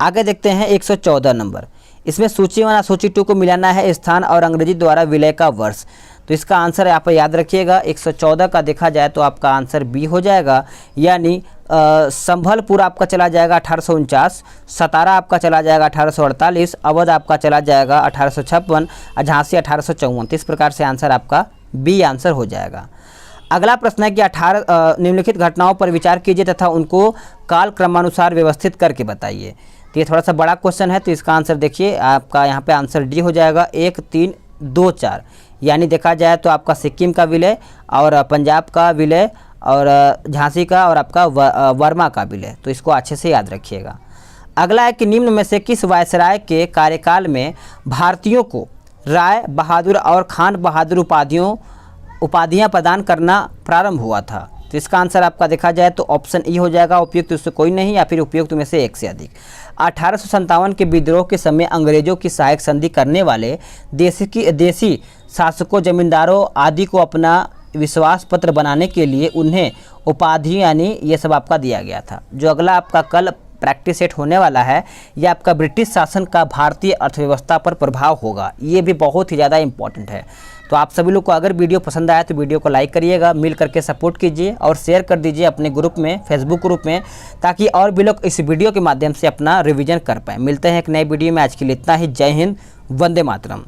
आगे देखते हैं 114 नंबर। इसमें सूची 1 और सूची 2 को मिलाना है, स्थान और अंग्रेजी द्वारा विलय का वर्ष। तो इसका आंसर आप याद रखिएगा। 114 का देखा जाए तो आपका आंसर बी हो जाएगा, यानी संभलपुर आपका चला जाएगा 1849, सतारा आपका चला जाएगा 1848, अवध आपका चला जाएगा 1856 और झांसी 1854। इस प्रकार से आंसर आपका बी आंसर हो जाएगा। अगला प्रश्न है कि 18 निम्नलिखित घटनाओं पर विचार कीजिए तथा उनको काल क्रमानुसार व्यवस्थित करके बताइए। तो ये थोड़ा सा बड़ा क्वेश्चन है, तो इसका आंसर देखिए आपका यहाँ पे आंसर डी हो जाएगा 1, 3, 2, 4। यानी देखा जाए तो आपका सिक्किम का विलय और पंजाब का विलय और झांसी का और आपका वर्मा का विलय। तो इसको अच्छे से याद रखिएगा। अगला है कि निम्न में से किस वायसराय के कार्यकाल में भारतीयों को राय बहादुर और खान बहादुर उपाधियां प्रदान करना प्रारंभ हुआ था। तो इसका आंसर आपका देखा जाए तो ऑप्शन ई हो जाएगा, उपयुक्त उससे कोई नहीं या फिर उपयुक्त में से एक से अधिक। 1857 के विद्रोह के समय अंग्रेजों की सहायक संधि करने वाले देसी शासकों जमींदारों आदि को अपना विश्वास पत्र बनाने के लिए उन्हें उपाधि यानी ये सब आपका दिया गया था। जो अगला आपका कल प्रैक्टिस सेट होने वाला है यह आपका ब्रिटिश शासन का भारतीय अर्थव्यवस्था पर प्रभाव होगा। ये भी बहुत ही ज़्यादा इंपॉर्टेंट है। तो आप सभी लोग को अगर वीडियो पसंद आया तो वीडियो को लाइक करिएगा, मिल करके सपोर्ट कीजिए और शेयर कर दीजिए अपने ग्रुप में, फेसबुक ग्रुप में, ताकि और भी लोग इस वीडियो के माध्यम से अपना रिवीजन कर पाएँ। मिलते हैं एक नए वीडियो में, आज के लिए इतना ही। जय हिंद, वंदे मातरम।